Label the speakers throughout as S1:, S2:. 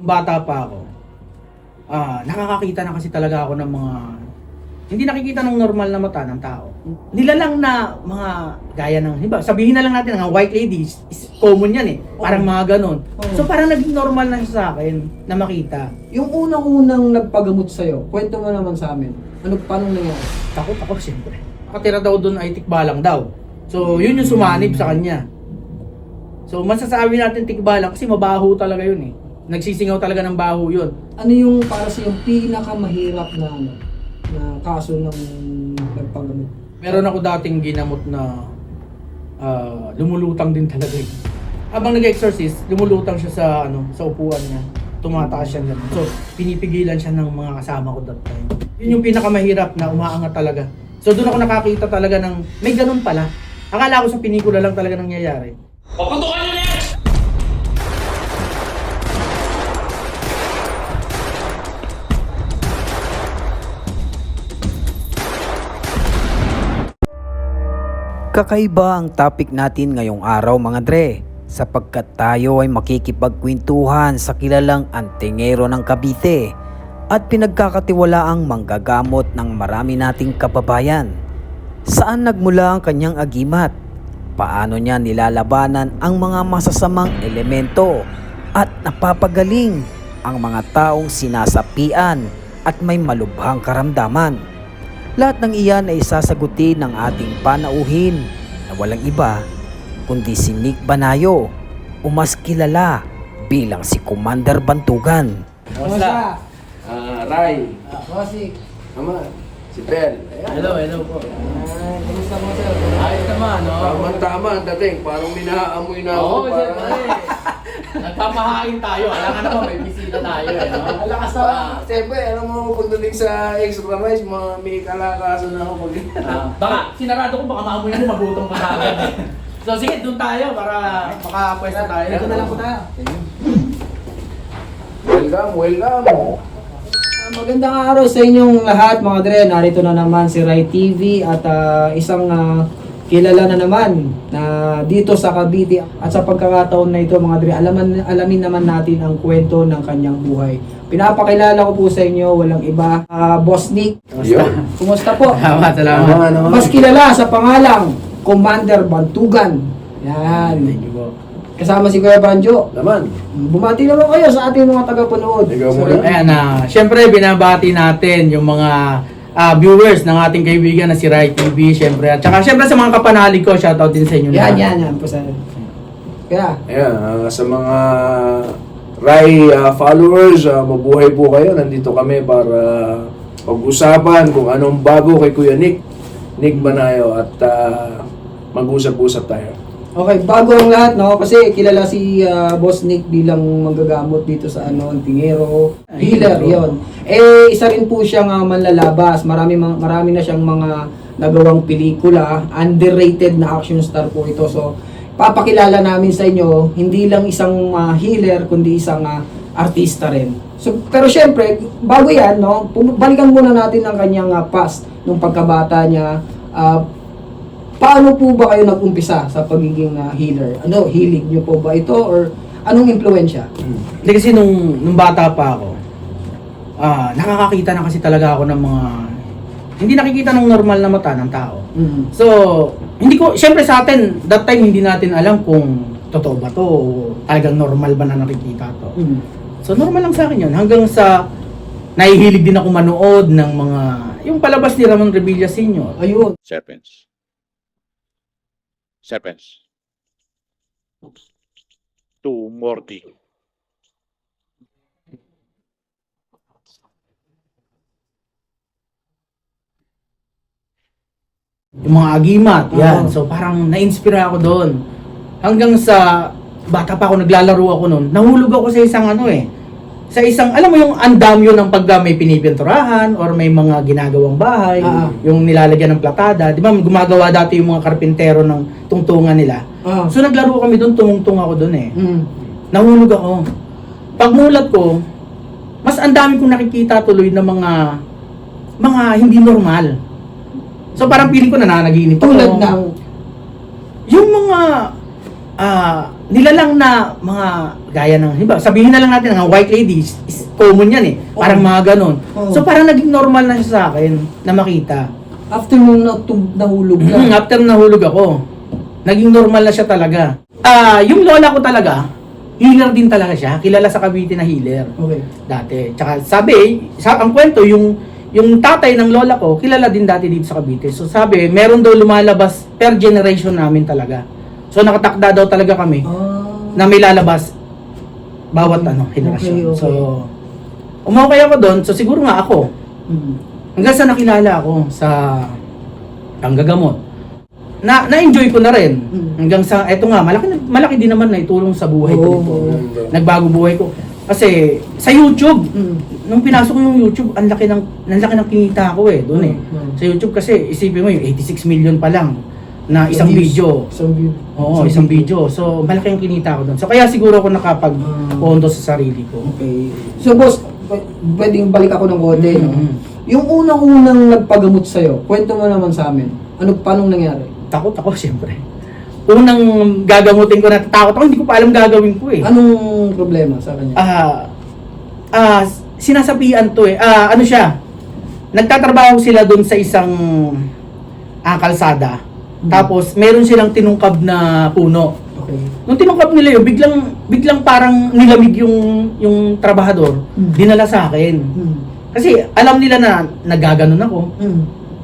S1: Bata pa ako, nakakakita na kasi talaga ako ng mga hindi nakikita ng normal na mata ng tao. Nilalang na mga gaya ng, diba, sabihin na lang natin, mga white ladies, is common yan eh. Parang mga ganon. So parang naging normal na siya sa akin na makita.
S2: Yung unang-unang nagpagamot sa'yo, kwento mo naman sa amin. Paano nangyari?
S1: Takot ako siyempre. Nakatira daw doon ay tikbalang daw. So yun yung sumanib sa kanya. So masasabi natin tikbalang kasi mabaho talaga yun eh. Nagsisingaw talaga ng baho yun.
S2: Ano yung para sa yung pinakamahirap na kaso ng nagpagamot?
S1: Meron ako dating ginamot na lumulutang din talaga eh. Habang nag-exorcist, lumulutang siya sa upuan niya. Tumataas siya ganun. So, pinipigilan siya ng mga kasama ko that time. Yun yung pinakamahirap na umaangat talaga. So, doon ako nakakita talaga ng may ganun pala. Akala ko sa pinikula lang talaga nangyayari.
S3: Paputukan nyo na yan!
S4: Kakaiba ang topic natin ngayong araw mga dre, sapagkat tayo ay makikipagkwentuhan sa kilalang antingero ng Cavite at pinagkakatiwalaang manggagamot ng marami nating kababayan. Saan nagmula ang kanyang agimat? Paano niya nilalabanan ang mga masasamang elemento at napapagaling ang mga taong sinasapian at may malubhang karamdaman? Lahat ng iyan ay sasagutin ng ating panauhin na walang iba kundi si Nick Banayo o mas kilala bilang si Commander Bantugan.
S2: Kamusta?
S3: Ray.
S2: Bossy.
S3: Ama, si Pel.
S1: Hello po.
S2: Kamusta mo sir?
S1: Ayos naman, no?
S3: Tama ang dating. Parang minaamoy na ako.
S1: Oo,
S3: parang...
S1: siyempre. Nagpamahain tayo. Alam ka naman, may bisita tayo. No?
S3: Alakas na. Siyempre, alam mo, pagdating sa extra rice, may kalakasan na ako pag...
S1: Baka, sinarado ko, baka maamoy mo, magutom ka na agad. So sige, doon tayo para makapwesto tayo.
S2: Ito na lang po tayo.
S3: Welcome.
S2: Magandang araw sa inyong lahat mga dre. Narito na naman si Rai TV at isang kilala na naman na dito sa Cavite. At sa pagkakataon na ito mga dre, alamin naman natin ang kwento ng kanyang buhay. Pinapakilala ko po sa inyo, walang iba, Boss Nick. Kumusta po?
S1: Salamat.
S2: Mas kilala sa pangalang Commander Bantugan. Yan.
S1: Thank you po.
S2: Kasama si Kuya Banjo.
S3: Naman.
S2: Bumati naman kayo sa ating mga taga-panood.
S3: Ikaw muna.
S1: Ayan syempre binabati natin yung mga viewers ng ating kaibigan na si Rai TV, syempre. At saka syempre sa mga kapanalig ko, shoutout din sa inyo.
S2: Yan po sa... Kaya,
S3: Ayan, sa mga Rai followers, mabuhay po kayo. Nandito kami para pag-usapan kung anong bago kay Kuya Nick Banayo at mag-usap-usap tayo.
S2: okay, bago ang lahat, no? Kasi kilala si Boss Nick bilang manggagamot dito sa Antingero. Healer, yon. Isa rin po siyang manlalabas. Marami na siyang mga nagawang pelikula. Underrated na action star po ito. So, papakilala namin sa inyo, hindi lang isang healer, kundi isang artista rin. So, pero syempre, bago yan, no? Balikan muna natin ang kanyang past, nung pagkabata niya. Paano po ba kayo nag-umpisa sa pagiging healer? Hilig niyo po ba ito or anong impluwensya?
S1: Hindi kasi nung bata pa ako, nakakakita na kasi talaga ako ng mga hindi nakikita ng normal na mata ng tao. So, syempre sa atin, that time hindi natin alam kung totoo ba to o talagang normal ba na nakikita to. So, normal lang sa akin yun. Hanggang sa nahihilig din ako manood ng mga, yung palabas ni Ramon Revilla Sr.
S2: Ayun.
S5: Serpents. To Morty.
S1: Yung mga agimat, yan. So parang na-inspire ako doon. Hanggang sa bata pa ako, naglalaro ako noon. Nahulog ako sa isang sa isang, alam mo yung andamyo ng pag may pinipinturahan or may mga ginagawang bahay, yung nilalagyan ng platada. Di ba gumagawa dati yung mga karpintero ng tungtungan nila. So naglaro kami doon, tumungtung ako doon Nahulog ako. Pagmulat ko, mas ang dami kong nakikita tuloy na mga hindi normal. So parang feeling ko nananaginip ako.
S2: Tulad ng
S1: Yung mga nilalang na mga gaya ng, diba, sabihin na lang natin mga white ladies, is common yan eh. Parang mga ganon.
S2: Oo.
S1: So parang naging normal na siya sa akin na makita.
S2: After nung nahulog na.
S1: After nahulog ako, naging normal na siya talaga. Yung lola ko talaga, healer din talaga siya. Kilala sa Cavite na healer.
S2: Okay.
S1: Dati. Tsaka ang kwento, yung tatay ng lola ko, kilala din dati dito sa Cavite. So sabi, meron daw lumalabas per generation namin talaga. So nakatakda daw talaga kami na may lalabas bawat henerasyon.
S2: Okay.
S1: So umukay ako doon, so siguro nga ako. Hanggang sa nakilala ako sa panggagamot. Na-enjoy ko na rin. Hanggang sa eto nga, malaki din naman na itulong sa buhay ko dito. Nagbago buhay ko. Kasi sa YouTube, nung pinasok ko yung YouTube, ang laki ng kinita ko doon eh. Sa YouTube kasi isipin mo yung 86 million pa lang na isang video. Oo, isang video. So malaki yung kinita ko doon. So kaya siguro ako nakapag-pondo sa sarili ko.
S2: Okay. So boss, pwedeng balik ako ng konti, no? Yung unang-unang nagpagamot sa'yo, kwento mo naman sa amin. Paano nangyari?
S1: Takot ako siyempre. Unang gagamutin ko, natatakot ako, hindi ko pa alam gagawin ko eh.
S2: Anong problema sa kanya?
S1: Sinasapian to eh. Ano siya? Nagtatrabaho sila doon sa isang kalsada. Tapos meron silang tinungkab na puno.
S2: Okay.
S1: Nung tinungkab nila yun, biglang parang nilamig yung trabahador. Dinala sa akin. Kasi alam nila na nagaganon ako.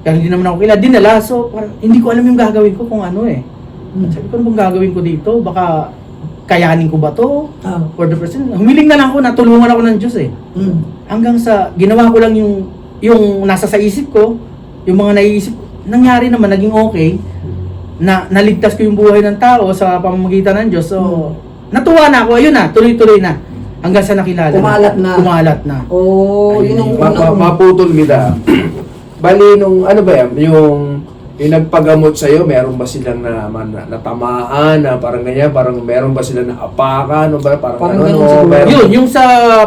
S1: Pero hindi naman ako kilala. Dinala. So parang, hindi ko alam yung gagawin ko kung ano eh. Sabi ko, ano bang gagawin ko dito? Baka kayanin ko ba to? For the person. Humiling na lang ako, natulungan ako ng Diyos eh. Hanggang sa, ginawa ko lang yung nasa sa isip ko, yung mga naiisip ko, nangyari naman, naging okay, na naligtas ko yung buhay ng tao sa pamamagitan ng Diyos. So, natuwa na ako, ayun na, tuloy-tuloy na. Hanggang sa nakilala. Kumalat na.
S2: Oh, yun ang
S3: Maputol kita. Bali, nung ano ba yan, yung nagpagamot sa'yo, meron ba silang natamaan, na parang ganyan, parang meron ba silang naapakan, o ba, parang
S2: ganun siguro.
S1: Yun, yung sa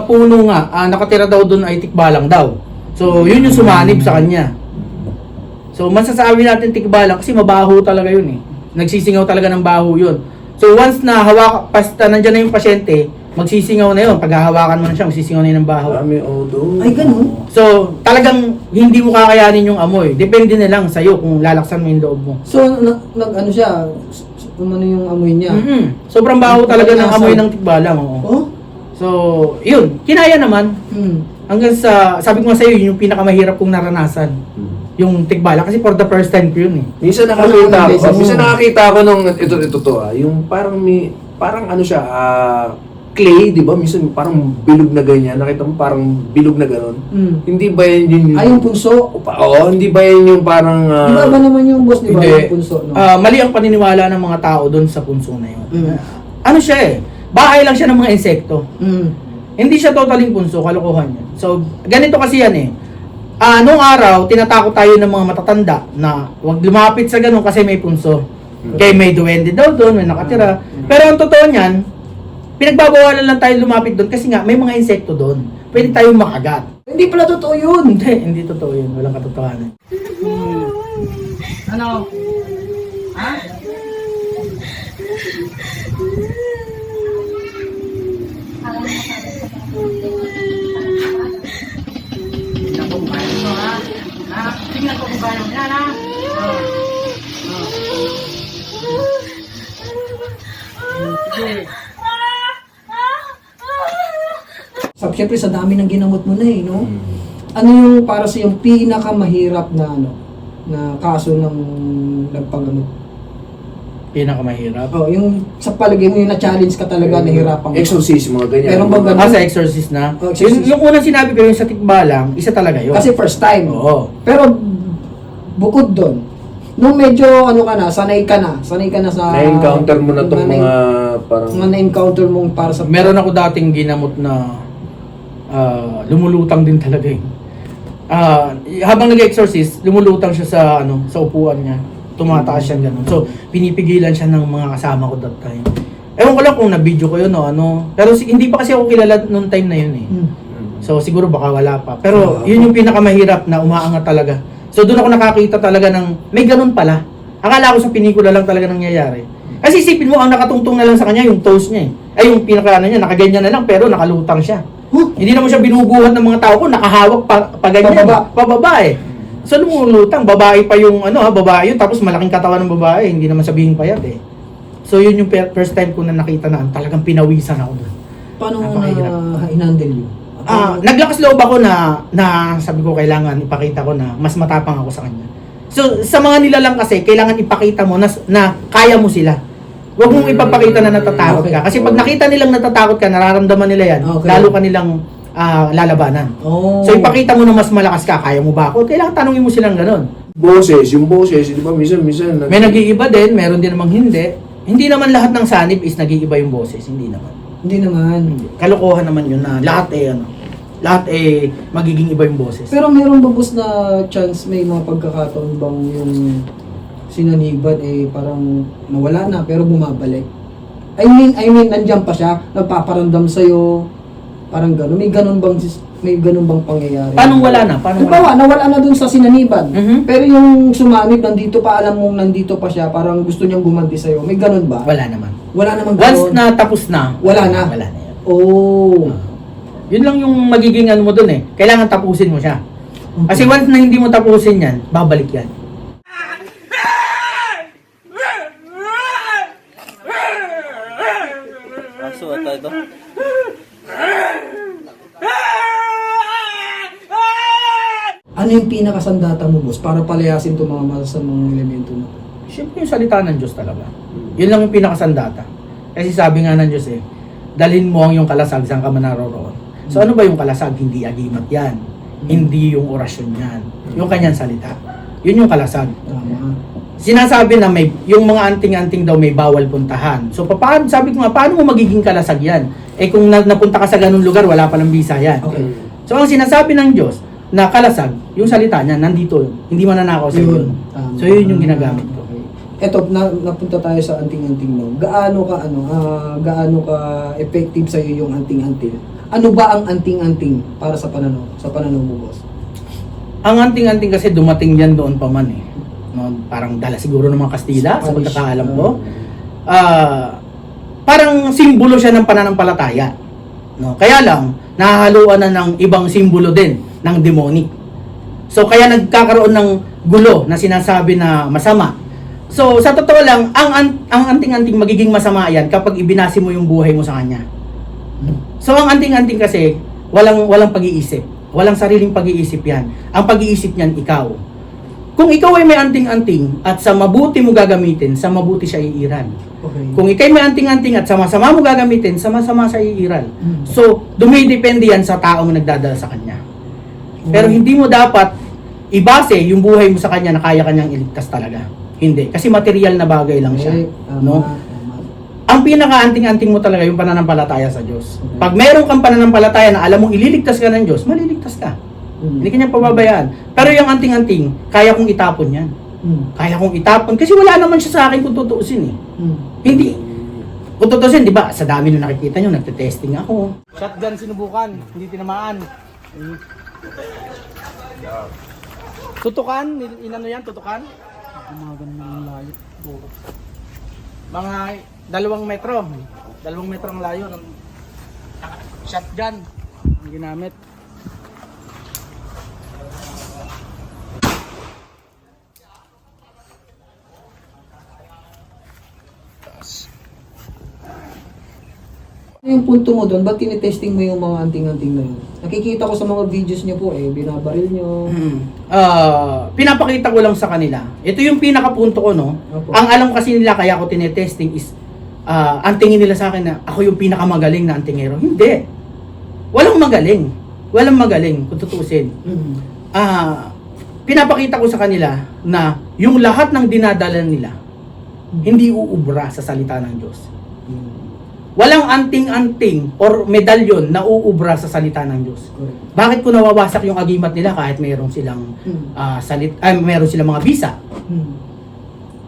S1: puno nga, nakatira daw doon ay tikbalang daw. So, yun yung sumanib sa kanya. So, masasabi natin tikbalang kasi mabaho talaga yun eh. Nagsisingaw talaga ng baho yun. So, once na basta nandyan na yung pasyente, magsisingaw na yun. Pag hahawakan mo na siya, magsisingaw na yun ng baho.
S3: Dami odo.
S2: Ay, ganun?
S1: So, talagang hindi mo kakayanin yung amoy. Depende na lang sa'yo kung lalaksan mo yung loob mo.
S2: So, ano siya? Umano yung amoy niya?
S1: Sobrang baho talaga ng amoy ng tikbalang. Oo.
S2: Oh?
S1: So, yun. Kinaya naman. Hanggang sa, sabi ko nga sa'yo, yun yung pinakamahirap kong naranasan. Yung tikbalang. Kasi for the first time ko yun eh.
S3: Minsan nakakita ko nung, ito to yung parang ano siya, clay, di ba? Minsan parang bilog na ganyan. Nakita mo parang bilog na gano'n. Hindi ba yan yung...
S2: yung punso?
S3: Oo, hindi ba yan yung parang...
S2: Iba ba naman yung boss, di ba?
S1: Hindi.
S2: Yung punso, no?
S1: Mali ang paniniwala ng mga tao doon sa punso na yun. Ano siya eh? Bahay lang siya ng mga insekto. Hindi siya totaling punso, kalokohan yan. So, ganito kasi yan eh. Noong araw, tinatakot tayo ng mga matatanda na huwag lumapit sa ganun kasi may punso. Kaya may duwende daw doon, may nakatira. Pero ang totoo niyan, pinagbabawalan lang tayo lumapit doon kasi nga may mga insekto doon. Pwede tayong makagat.
S2: Hindi pala totoo yun!
S1: Hindi totoo yun. Walang katotohanan. Ano? Ha? Tingnan ko kung kaya ito, ha? Tingnan ko kung kaya mo yan, ha? Sige.
S2: Siyempre, sa dami ng ginamot mo na eh, no? Ano yung para sa yung pinakamahirap na na kaso ng nagpagamot?
S1: Pinakamahirap.
S2: Yung sa palagay mo yung na-challenge ka talaga, nahirapan ka.
S3: Exorcism, mga ganyan.
S2: Meron bang ganun?
S1: Sa exorcist na?
S2: Exorcist.
S1: Yung unang sinabi ko yung sa tikbalang, isa talaga yun.
S2: Kasi first time.
S1: Oo.
S2: Pero bukod doon, nung medyo sanay ka na sa...
S3: Na-encounter mo na itong mga parang...
S2: Mga na-encounter mong para sa...
S1: Meron ako dating ginamot na lumulutang din talaga eh. Habang nag-exorcist, lumulutang siya sa upuan niya. Tumataas siya gano'n. So, pinipigilan siya ng mga kasama ko that time. Ewan ko lang kung na-video ko yun o ano. Pero hindi pa kasi ako kilala noong time na yun eh. So, siguro baka wala pa. Pero, yun yung pinakamahirap na umaangat talaga. So, doon ako nakakita talaga ng may ganun pala. Akala ko sa pinikula lang talaga nangyayari. Kasi isipin mo, ang nakatungtong na lang sa kanya, yung toes niya eh. Ay, yung pinaka niya, nakaganyan na lang, pero nakalutang siya. Hindi naman siya binubuhat ng mga tao ko, nakahawak pa ganyan. Pababa eh. So, lumulutang, babae pa yung, babae yun, tapos malaking katawan ng babae, hindi naman sabihin payat eh. So, yun yung first time ko na nakita na talagang pinawisan ako doon.
S2: Paano mo
S1: Napakahirap.
S2: na hinandle yun?
S1: Naglakas loob ako na sabi ko kailangan ipakita ko na mas matapang ako sa kanya. So sa mga nilalang kasi kailangan ipakita mo na kaya mo sila. Huwag mong ipapakita na natatakot ka. Kasi pag nakita nilang natatakot ka, nararamdaman nila yan,
S2: Okay.
S1: lalo ka nilang lalabanan.
S2: Oh.
S1: So ipakita mo na mas malakas ka, kaya mo ba ako? Kailangan tanungin mo silang ganun.
S3: Yung boses, di ba, minsan,
S1: May nag-iiba din, meron din namang hindi. Hindi naman lahat ng sanib is nag-iiba yung boses, hindi naman.
S2: Hindi naman.
S1: Kalokohan naman yun na lahat magiging iba yung boses.
S2: Pero meron ba boss na chance, may mga pagkakataon bang yung sinaniban parang nawala na pero bumabalik? I mean nandiyan pa siya, nagpaparamdam sa'yo, parang gano'n. May ganun bang pangyayari?
S1: Paano wala na?
S2: Halimbawa, nawala na dun sa sinaniban.
S1: Mhm.
S2: Pero yung sumanib, nandito pa, alam mong nandito pa siya, parang gusto niyang gumanti sa'yo. May ganun ba?
S1: Wala naman.
S2: Wala namang
S1: Once
S2: ganun.
S1: na tapos na,
S2: Wala na?
S1: Wala na yan.
S2: Oh.
S1: Yun lang yung magiging ano mo dun eh. Kailangan tapusin mo siya. Kasi once na hindi mo tapusin yan, babalik yan.
S2: Ano yung pinakasandata mo, boss, para palayasin itong mga masasamang elemento na to?
S1: Siyempre yung salita ng Diyos talaga. Yun lang yung pinakasandata. Kasi sabi nga ng Diyos eh, dalhin mo ang iyong kalasag saan ka man naroroon. So ano ba yung kalasag? Hindi agimat yan. Hindi yung orasyon yan. Yung kanyang salita. Yun yung kalasag.
S2: Tama.
S1: Sinasabi na may yung mga anting-anting daw may bawal puntahan. So paano, sabi ko nga, paano mo magiging kalasag yan? Eh kung napunta ka sa ganung lugar, wala pa ng visa yan.
S2: Okay.
S1: So ang sinasabi ng Diyos na kalasag, yung salita niya nandito yun. Hindi mananakaw sa yun.
S2: Tama.
S1: So yun yung ginagamit ko.
S2: Okay. Eto, napunta tayo sa anting-anting mo. Gaano ka effective sa iyo yung anting-anting? Ano ba ang anting-anting para sa pananaw mo, boss?
S1: Ang anting-anting kasi dumating yan doon pa man eh. No, parang dala siguro ng mga Kastila sa
S2: Spanish.
S1: pagkakaalam ko. Parang simbolo siya ng pananampalataya. No, kaya lang nahahaluan na ng ibang simbolo din ng demonic. So kaya nagkakaroon ng gulo na sinasabi na masama. So sa totoo lang, ang anting-anting magiging masama yan kapag ibinasi mo yung buhay mo sa kanya. So ang anting-anting kasi walang pag-iisip. Walang sariling pag-iisip yan. Ang pag-iisip niyan ikaw. Kung ikaw ay may anting-anting at sa mabuti mo gagamitin, sa mabuti siya iiral.
S2: Okay.
S1: Kung ikay may anting-anting at sama-sama mo gagamitin, sama-sama siya iiral. So, dumidepende yan sa taong nagdadala sa kanya. Pero hindi mo dapat ibase yung buhay mo sa kanya na kaya kanyang iligtas talaga. Hindi. Kasi material na bagay lang siya.
S2: Tama.
S1: No? Ang pinaka-anting-anting mo talaga yung pananampalataya sa Diyos. Pag meron kang pananampalataya na alam mong ililigtas ka ng Diyos, maliligtas ka. Hindi kanya pababayaan. Pero yung anting-anting, kaya kong itapon yan. Kaya kong itapon. Kasi wala naman siya sa akin kung tutuusin eh. Hindi. Kung tutuusin, di ba, sa dami nung nakikita nyo, nagte-testing ako. Shotgun sinubukan, hindi tinamaan. Tutukan, inano yan, tutukan? Mga ganun layo. Mga 2 metro. 2 metro ang layo ng shotgun ang ginamit.
S2: Ano yung punto mo doon? Ba't tinitesting mo yung mga anting-anting na yun? Nakikita ko sa mga videos niyo po binabaril niyo.
S1: Pinapakita ko lang sa kanila. Ito yung pinakapunto ko, no?
S2: Opo.
S1: Ang alam kasi nila kaya ko tinetesting is ang tingin nila sa akin na ako yung pinakamagaling na antingero. Hindi. Walang magaling kung tutusin. Pinapakita ko sa kanila na yung lahat ng dinadala nila hindi uubra sa salita ng Diyos. Walang anting-anting or medalyon na uubra sa salita ng Diyos.
S2: Correct.
S1: Bakit ko nawawasak yung agimat nila kahit mayroon silang mayroon silang mga bisa?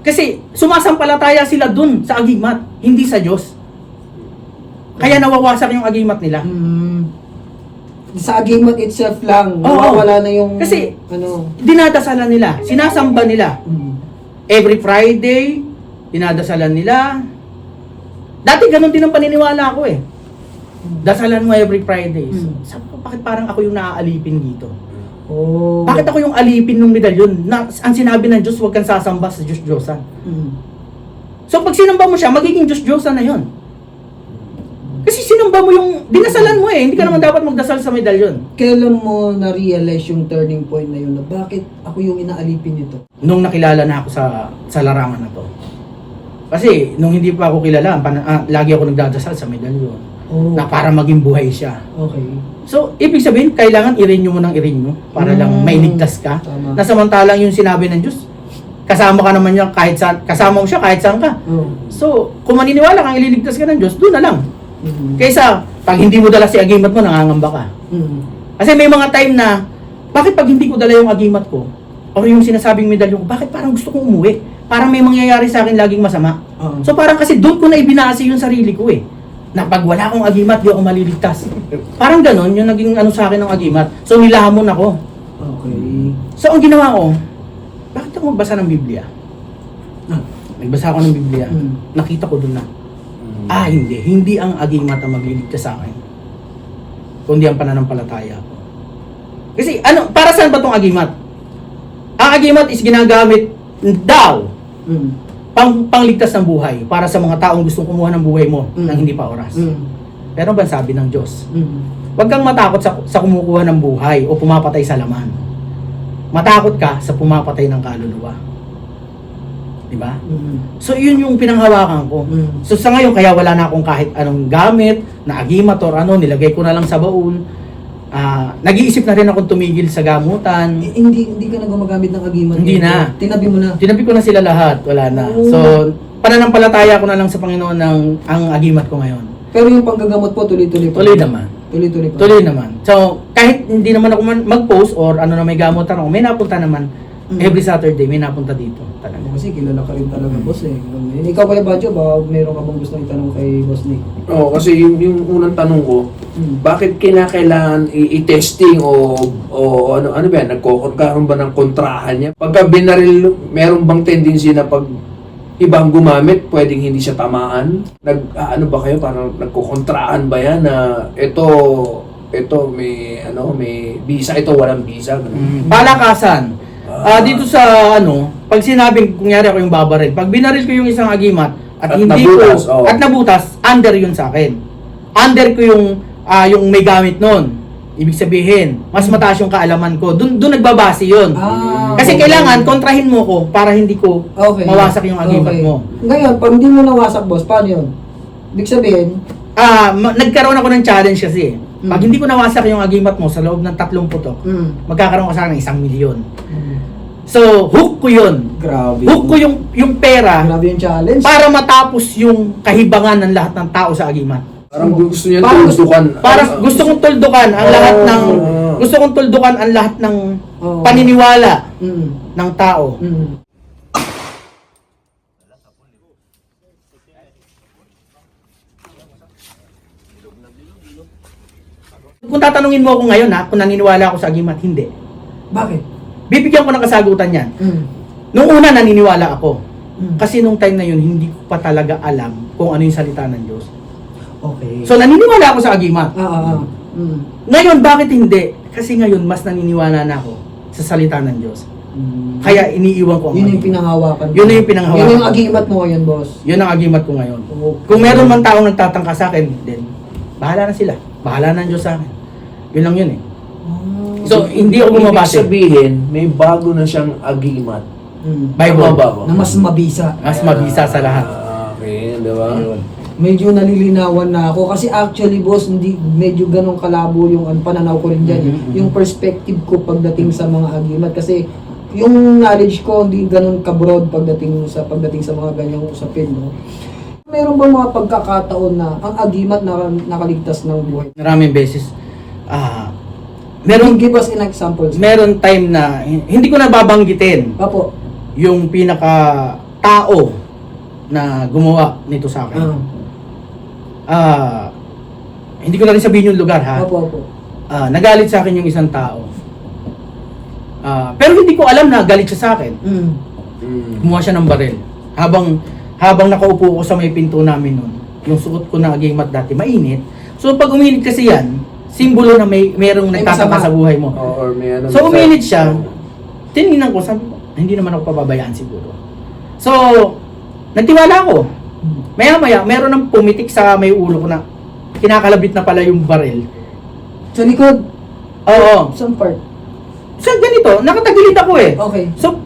S1: Kasi sumasampalataya sila dun sa agimat, hindi sa Diyos. Kaya nawawasak yung agimat nila.
S2: Sa agimat itself lang,
S1: Oo.
S2: wala na yung
S1: Kasi,
S2: ano.
S1: Dinadasalan nila, sinasamba nila. Every Friday, dinadasalan nila. Dati ganun din ang paniniwala ko eh. Dasalan mo every Friday. Sabi ko, bakit parang ako yung naaalipin dito?
S2: Oh.
S1: Bakit ako yung alipin ng medalyon? Na, ang sinabi ng Diyos, huwag kang sasamba sa Diyos-Diyosan. So pag sinamba mo siya, magiging Diyos-Diyosan na yon. Kasi sinamba mo yung, dinasalan mo eh. Hindi ka naman dapat magdasal sa medalyon.
S2: Kailan mo na-realize yung turning point na yun na bakit ako yung inaalipin nito?
S1: Nung nakilala na ako sa larangan na to. Kasi nung hindi pa ako kilala, lagi ako nagdadasal sa medalyon.
S2: Oh.
S1: Na para maging buhay siya.
S2: Okay.
S1: So, ibig sabihin, kailangan i-renew mo ng i-renew para lang mailigtas ka.
S2: Tama.
S1: Na samantalang yung sinabi ng Diyos, kasama ka naman niya kahit saan, kasama mo siya kahit saan ka.
S2: Oh.
S1: So, kung maniniwala kang ililigtas ka ng Diyos, doon na lang.
S2: Mhm.
S1: Kaysa, pag hindi mo dala si agimat mo, nangangamba ka.
S2: Mhm.
S1: Kasi may mga time na, bakit pag hindi ko dala yung agimat ko, o yung sinasabing medalyo ko, bakit parang gusto kong umuwi? Parang may mangyayari sa akin laging masama.
S2: Oo.
S1: So parang kasi doon ko na ibinase yung sarili ko eh. Na pag wala akong agimat, di ako maliligtas. Parang ganon, yung naging ano sa akin ng agimat. So nilahamon ako.
S2: Okay.
S1: So ang ginawa ko, bakit ako magbasa ng Biblia? Nagbasa ako ng Biblia. Nakita ko doon na, hindi ang agimat ang magliligtas sa akin. Kundi ang pananampalataya ko. Kasi ano, para saan ba tong agimat? Ang agimat is ginagamit daw pangligtas ng buhay para sa mga taong gustong kumuha ng buhay mo nang hindi pa oras. Pero ba sabi ng Diyos? Huwag kang matakot sa kumukuha ng buhay o pumapatay sa laman. Matakot ka sa pumapatay ng kaluluwa. Diba? So yun yung pinanghawakan ko. So sa ngayon kaya wala na akong kahit anong gamit na agimat or ano, nilagay ko na lang sa baul. Nag-iisip na rin akong tumigil sa gamutan.
S2: Hindi ka na gumagamit ng agimat.
S1: Hindi
S2: dito.
S1: na.
S2: Tinabi mo na.
S1: Tinabi ko na sila lahat, wala na.
S2: Oh.
S1: So pananampalataya ko na lang sa Panginoon ang agimat ko ngayon.
S2: Pero yung panggagamot po, tuloy-tuloy pa.
S1: Tuloy naman.
S2: Tuloy-tuloy pa.
S1: Tuloy naman. So, kahit hindi naman ako mag-post or ano na may gamutan ako, may napunta naman. Every Saturday, may napunta dito. Talaga.
S2: Kasi kilala ka rin talaga, boss eh. Ikaw Kuya Banjo, baka meron ka bang gustong itanong kay Boss Nick?
S3: Oo, kasi yung unang tanong ko, bakit kinakailangan i-testing o ano ba yan, nagkakaroon ba ng kontrahan niya? Pagka binaril, meron bang tendency na pag ibang gumamit, pwedeng hindi siya tamaan? Ano ba kayo, parang nagkukontrahan ba yan na ito may visa, ito walang visa? Ganun.
S1: Palakasan. Dito sa pag sinabing kunyari ako yung babaril, pag binaril ko yung isang agimat at hindi
S3: nabutas,
S1: ko at nabutas, under yun sa akin. Under ko yung may gamit nun. Ibig sabihin, mas mataas yung kaalaman ko. Doon nagbabase yun. Kasi
S2: okay.
S1: kailangan kontrahin mo ko para hindi ko mawasak yung agimat
S2: Okay.
S1: mo.
S2: Ngayon, pag hindi mo nawasak, boss, paano yun? Ibig sabihin,
S1: Nagkaroon ako ng challenge kasi. Pag hindi ko nawasak yung agimat mo sa loob ng 3 putok, magkakaroon ka sa akin ng 1 milyon. So, hook ko yun.
S2: grabe.
S1: Hook ko yung pera
S2: Grabe yung challenge.
S1: para matapos yung kahibangan ng lahat ng tao sa agimat.
S3: Parang gusto niya
S1: Parang
S3: tuldukan.
S1: Gusto kong tuldukan ang lahat ng
S2: Oo.
S1: paniniwala
S2: Mm.
S1: ng tao.
S2: Mm.
S1: Kung tatanungin mo ako ngayon kung naniniwala ako sa agimat, hindi.
S2: Bakit?
S1: Bibigyan ko ng kasagutan yan. Nung una naniniwala ako. Kasi nung time na yun, hindi ko pa talaga alam kung ano yung salita ng Diyos.
S2: Okay.
S1: So naniniwala ako sa agimat.
S2: Mm.
S1: Ngayon, bakit hindi? Kasi ngayon, mas naniniwala na ako sa salita ng Diyos. Kaya iniiwan ko ang
S2: Yun yung
S1: agimat.
S2: pinanghawakan.
S1: Yun na yung pinanghawakan.
S2: Yun yung agimat mo ngayon, boss.
S1: Yun ang agimat ko ngayon.
S2: Okay.
S1: Kung meron man taong nagtatangka sa akin, then bahala na sila. Bahala na ang Diyos sa akin. Yun lang yun eh. So, hindi ako
S3: Ibig
S1: bumabase.
S3: sabihin, may bago na siyang agimat.
S1: Bible.
S3: Tama ba?
S2: Na mas mabisa.
S1: Mas mabisa sa lahat.
S3: Okay, di ba?
S1: Yun.
S2: Medyo nalilinawan na ako kasi actually boss hindi medyo ganong kalabo yung pananaw ko rin diyan yung perspective ko pagdating sa mga agimat kasi yung knowledge ko hindi ganon ka-broad pagdating sa mga ganyang usapin no. Meron bang mga pagkakataon na ang agimat nakaligtas ng buhay?
S1: Maraming beses.
S2: Give us an example.
S1: Meron time na hindi ko na babanggitin
S2: Apo.
S1: yung pinaka tao na gumawa nito sa akin. Hindi ko na rin sabihin yung lugar ha.
S2: Apo.
S1: Nagalit sa akin yung isang tao. Pero hindi ko alam na galit siya sa akin. Gumawa siya ng baril. habang nakaupo ko sa may pinto namin nun, yung suot ko na agimat dati, mainit. So pag uminit kasi yan, simbolo na merong
S2: May
S1: nagtataka
S2: masama.
S1: sa buhay mo.
S3: Or may ano.
S1: So uminit siya, tinignan ko, sabi ko, hindi naman ako pababayaan siguro. So, nagtiwala ako. Maya-maya, meron ng pumitik sa may ulo ko na kinakalabit na pala yung baril.
S2: Sa likod,
S1: Oo.
S2: saan part?
S1: So ganito, nakatagilid ako eh.
S2: Okay.
S1: So,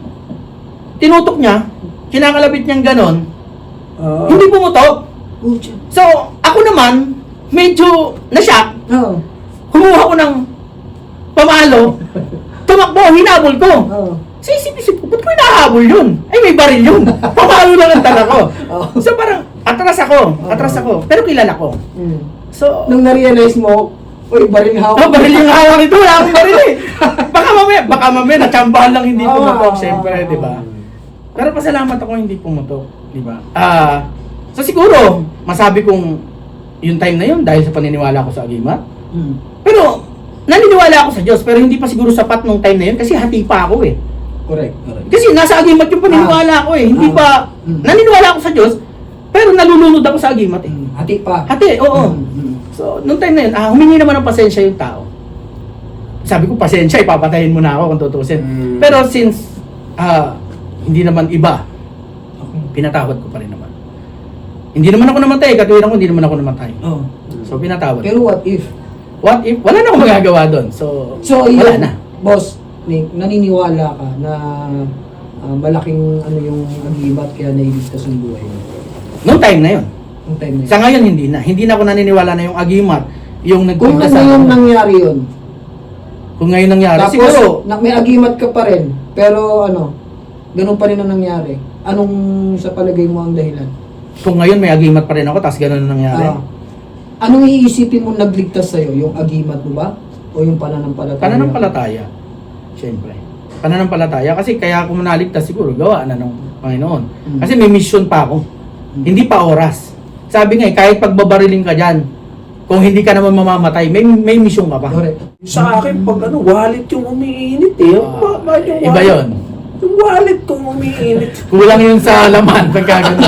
S1: tinutok niya, kinakalabit niyang ganon,
S2: Oo.
S1: hindi pumutok.
S2: Pucha.
S1: So, ako naman, medyo na-shock,
S2: Oo.
S1: kumuha ko ng pamalo, tumakbo, hinabol ko.
S2: Oo.
S1: So, isip-isip ko, ba't ko hinahabol yun? Ay, may baril yun. Pamalo lang ang tala ko.
S2: Oo.
S1: So, parang, atras ako, pero kilala ko.
S2: Mm.
S1: So,
S2: Nung na-realize mo, uy, baril hawak.
S1: baril yung hawak nito, wala akong baril eh. Baka mamaya, natsambahan lang hindi
S2: Oo,
S1: pumutok,
S2: oo,
S1: syempre,
S2: oo.
S1: di ba? Pero pasalamat ako hindi pumutok, di ba? So siguro, masabi kong yung time na yun dahil sa paniniwala ko sa agimat.
S2: Mm.
S1: Pero, naniniwala ako sa Diyos, pero hindi pa siguro sapat nung time na yun kasi hati pa ako eh.
S2: Correct.
S1: Kasi nasa agimat yung paniniwala ko eh. Hindi pa, naniniwala ako sa Diyos, pero nalulunod ako sa agimat eh.
S2: Hati pa.
S1: Hati, oo.
S2: Mm.
S1: So, nung time na yun, humingi naman ng pasensya yung tao. Sabi ko, pasensya, ipapatayin mo na ako kung tutusin.
S3: Mm.
S1: Pero since, hindi naman iba, pinatawad ko pa rin naman. Hindi naman ako namatay, katuwiran ko, hindi naman ako namatay.
S2: Oh.
S1: So, pinatawad.
S2: Pero what if?
S1: What if? Wala na akong magagawa doon. So, wala
S2: yun,
S1: na.
S2: Boss, Nick, naniniwala ka na malaking ano yung agimat kaya nailigtas ang buhay mo?
S1: Noong time na yun.
S2: Yung time na yun.
S1: Sa ngayon, hindi na. Hindi na ako naniniwala na yung agimat, yung
S2: Kung
S1: nagpagdasal.
S2: ngayon nangyari yun,
S1: Kung ngayon nangyari,
S2: tapos
S1: siguro,
S2: may agimat ka pa rin, pero ano, ganun pa rin ang nangyari. Anong sa palagay mo ang dahilan?
S1: kung ngayon may agimat pa rin ako, tapos gano'n na nangyari.
S2: Anong iisipin mo nagligtas sa'yo? Yung agimat mo ba? O yung pananampalataya?
S1: Pananampalataya. Siyempre. Pananampalataya. Kasi kaya ako naligtas siguro, gawa na ng Panginoon.
S2: Mm.
S1: Kasi may mission pa ako. Hindi pa oras. Sabi nga kahit pagbabariling ka dyan, kung hindi ka naman mamamatay, may mission ka pa.
S2: Correct.
S3: Sa akin, pag ano, wallet yung umiinit eh. Bakit yung
S1: Iba
S3: wallet?
S1: yun.
S3: Yung wallet kong umiinit.
S1: Kulang yun sa laman pagka ganun.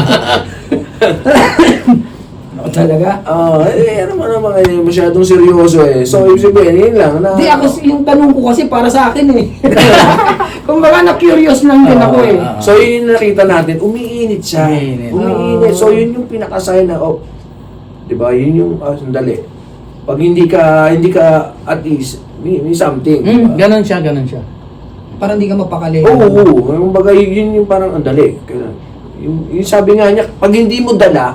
S2: Talaga?
S3: Ano man naman kayo, masyadong seryoso eh. So, ibig sabihin, yun lang. Na,
S2: Hindi, ako yung tanong ko kasi para sa akin eh. Kung baka na-curious lang din ako eh.
S3: So, yun yung nakita natin, umiinit siya.
S1: Umiinit.
S3: Umiinit. So, yun yung pinaka-sign na, oh, di ba, yun yung, sandali. Pag hindi ka at ease, may something. diba?
S1: Ganon siya.
S2: Para hindi ka mapakali.
S3: Oo. Kumbaga, yun yung parang, andali. Yung sabi nga niya, pag hindi mo dala,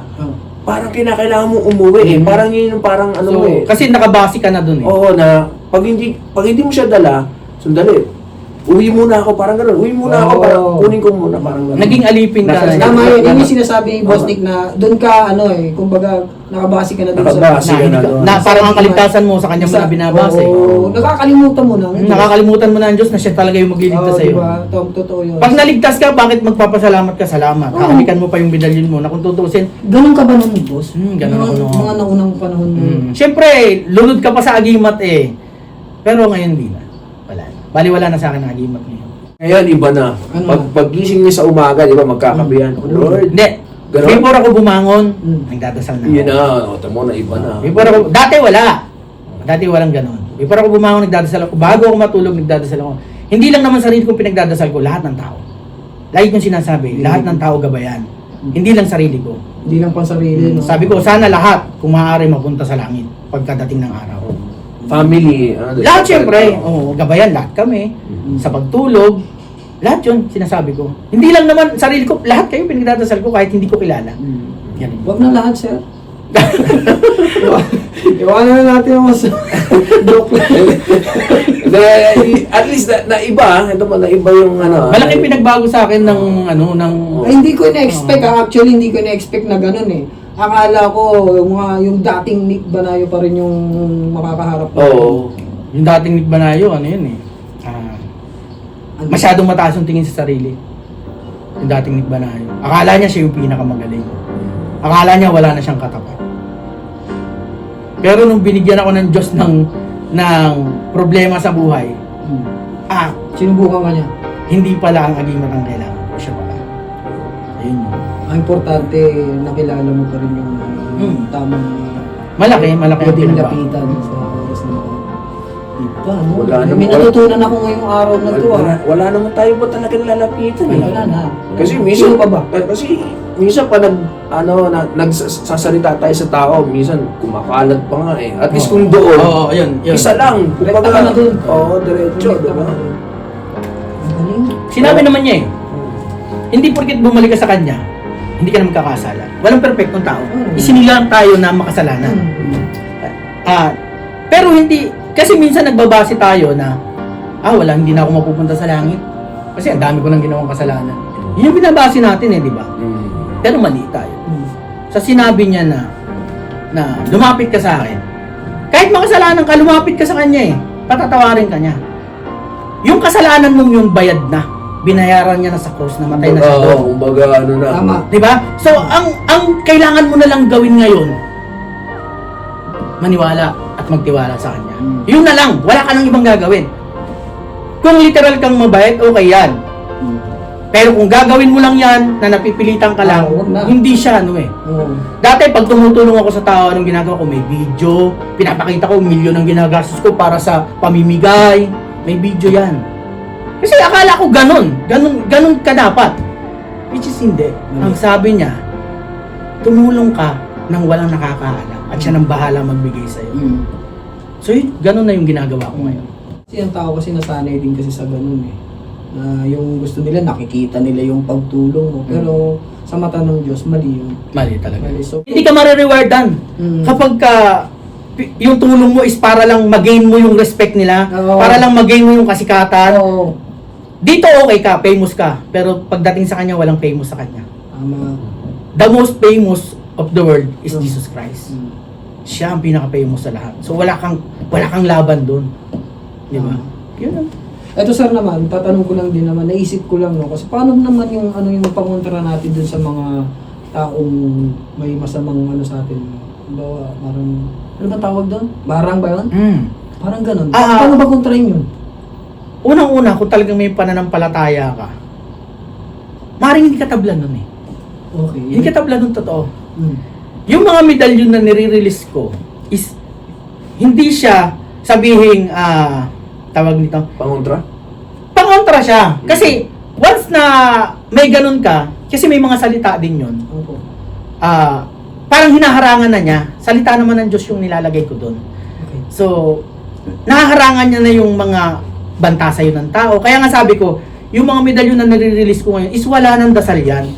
S3: parang kinakailangan mo umuwi eh. Parang yun yung parang ano
S1: So,
S3: mo eh.
S1: kasi nakabase ka na dun eh.
S3: Oo na, pag hindi mo siya dala, sandali. Uwi muna ako, parang gano'n. Uwi muna ako, parang kunin ko muna, parang gano'n.
S1: Naging alipin ka.
S3: Nasa-
S2: Tama yun, yun yung sinasabi ni Boss Nick na doon ka, ano eh, kumbaga, nakabase ka na doon
S3: Nakabase.
S1: na,
S3: doon.
S1: na parang ang kaligtasan mo sa kanya mo na binabase.
S2: Oo, nakakalimutan mo na.
S1: Nakakalimutan mo na ang Diyos na siya talaga yung magliligtas
S2: Oo,
S1: sa iyo.
S2: diba? Totoo yun.
S1: Pag naligtas ka, bakit magpapasalamat ka? Salamat.
S2: Oo.
S1: Hahalikan mo pa yung medalyon mo na kung tutusin.
S2: Ganun ka ba nun, Boss?
S1: Ganun ako noon.
S2: Mga naunang panahon mo.
S1: Siyempre, lunod ka pa sa agimat eh. Pero ngayon di na. Wala na. Baliwala na sa akin ang agimat ngayon.
S3: Ngayon, iba na.
S2: Ano?
S3: Paggising niya sa umaga, di ba, magkakabihan. Oh, Lord.
S1: Hindi.
S3: Ganon?
S1: Before ako bumangon,
S2: Mm.
S1: nagdadasal na
S3: Yun
S1: ako.
S3: na. O, tamo na, iba na.
S1: Before ako, dati wala. Dati walang ganon. Before ako bumangon, nagdadasal ako. Bago ako matulog, nagdadasal ako. Hindi lang naman sarili kong pinagdadasal ko, lahat ng tao. Lagi kong sinasabi, lahat ng tao gabayan. Hindi lang sarili ko.
S2: Hindi lang pang sarili, no?
S1: Sabi ko, sana lahat, kung maaari, mapunta sa langit pagkadating ng araw.
S3: Family.
S1: Lahat syempre, gabayan lahat kami. Sa pagtulog, lahat yun sinasabi ko. Hindi lang naman sarili ko, lahat kayo pinagdadasal ko kahit hindi ko kilala. Yan.
S2: Wag na lahat, sir. Iwanan na natin yung mas joke lang.
S3: At least na iba. Ito pa, na iba yung ano.
S1: Malaking pinagbago sa akin ng
S2: Ay, hindi ko na-expect. Actually, hindi ko na-expect na ganun eh. Akala ko, yung dating Nick Banayo pa rin yung makakaharap ko.
S3: Oo.
S1: yung dating Nick Banayo, ano yun eh. Masyadong mataas yung tingin sa sarili. Yung dating Nick Banayo. Akala niya siya yung pinakamagaling. Akala niya wala na siyang katapat. Pero nung binigyan ako ng Diyos ng problema sa buhay,
S2: Sinubukan ka niya.
S1: hindi pala ang agimat ang kailangan ko. Siya pala. Ayun yun.
S2: ang importante, nakilala mo pa rin yung tamang
S1: Malaki ang
S2: pwedeng
S1: pinagbago.
S2: lapitan sa oras na ito. Diba, no?
S3: Wala
S2: May
S3: naman-
S2: natutunan ako ngayong araw na to.
S3: Wala naman tayo ba talaga nilalapitan?
S2: Ay, wala na.
S3: Kasi
S2: Sino
S3: minsan
S2: pa ba?
S3: Kasi minsan pa nagsasalita tayo sa tao, minsan kumakalat pa nga eh. At least kung doon,
S1: Oo, yun.
S3: isa lang.
S2: Direkta ka na dun.
S3: Oo, diretso,
S2: Direkta
S3: diba?
S2: ka na dun. Ang galing.
S1: Sinabi naman niya eh, hindi porket bumalik ka sa kanya, hindi ka na magkakasala. Walang perfectong tao. Isinilang tayo na makasalanan. Pero hindi, kasi minsan nagbabase tayo na, hindi na ako mapupunta sa langit. Kasi ang dami ko nang ginawang kasalanan. Yun yung binabase natin eh, di ba? Pero mali tayo. Sa sinabi niya na lumapit ka sa akin, kahit makasalanan ka, lumapit ka sa kanya eh. Patatawarin ka niya. Yung kasalanan mong yung bayad na, binayaran niya na sa cross, namatay na siya doon.
S3: Oo, kumbaga ano na.
S2: Tama.
S1: Di ba? So, ang kailangan mo na lang gawin ngayon, maniwala at magtiwala sa kanya. Yun na lang, wala ka nang ibang gagawin. Kung literal kang mabait, okay yan. Pero kung gagawin mo lang yan, na napipilitan ka lang,
S2: Wag na.
S1: hindi siya ano eh.
S2: Oo.
S1: Dati pag tumutulong ako sa tao, anong ginagawa ko? May video, pinapakita ko milyon ang ginagastos ko para sa pamimigay. May video yan. Kasi akala ko ganun ka dapat. Which is hindi. Ang sabi niya, tumulong ka nang walang nakakaalam at siya nang bahala magbigay sa'yo. So ganun na yung ginagawa ko ngayon.
S2: Kasi ang tao kasi nasanay din kasi sa ganun eh. Na yung gusto nila, nakikita nila yung pagtulong mo. Pero sa mata ng Diyos, mali yun.
S1: Mali talaga.
S2: Mali. So,
S1: Hindi ka marirewardan. Kapag yung tulong mo is para lang mag-gain mo yung respect nila,
S2: Oo.
S1: para lang mag-gain mo yung kasikatan.
S2: Oo.
S1: Dito okay ka, famous ka, pero pagdating sa kanya, walang famous sa kanya.
S2: Tama.
S1: The most famous of the world is Jesus Christ. Siya ang pinaka-famous sa lahat. So wala kang laban doon. Di ba? Yun lang.
S2: Ito sir naman, tatanong ko lang din naman, naisip ko lang no, kasi paano naman yung yung pangontra natin dun sa mga taong may masamang sa atin. Bawa, parang, ano ba tawag doon? Barang ba yun? Parang ganun. Paano ba kontrahin yun?
S1: Unang-una, kung talagang may pananampalataya ka, maaaring hindi ka tablan nun eh.
S2: Okay.
S1: Hindi ka tablan nun totoo.
S2: Mm.
S1: Yung mga medalyon na nire-release ko is hindi siya sabihing tawag nito,
S3: Pangontra?
S1: pangontra siya. Kasi once na may ganun ka, kasi may mga salita din yun,
S2: Opo.
S1: parang hinaharangan na niya. Salita naman ng Diyos yung nilalagay ko doon.
S2: Okay.
S1: So, nahaharangan niya na yung mga banta sa'yo ng tao. Kaya nga sabi ko, yung mga medalyon na nare-release ko ngayon is wala ng dasal yan.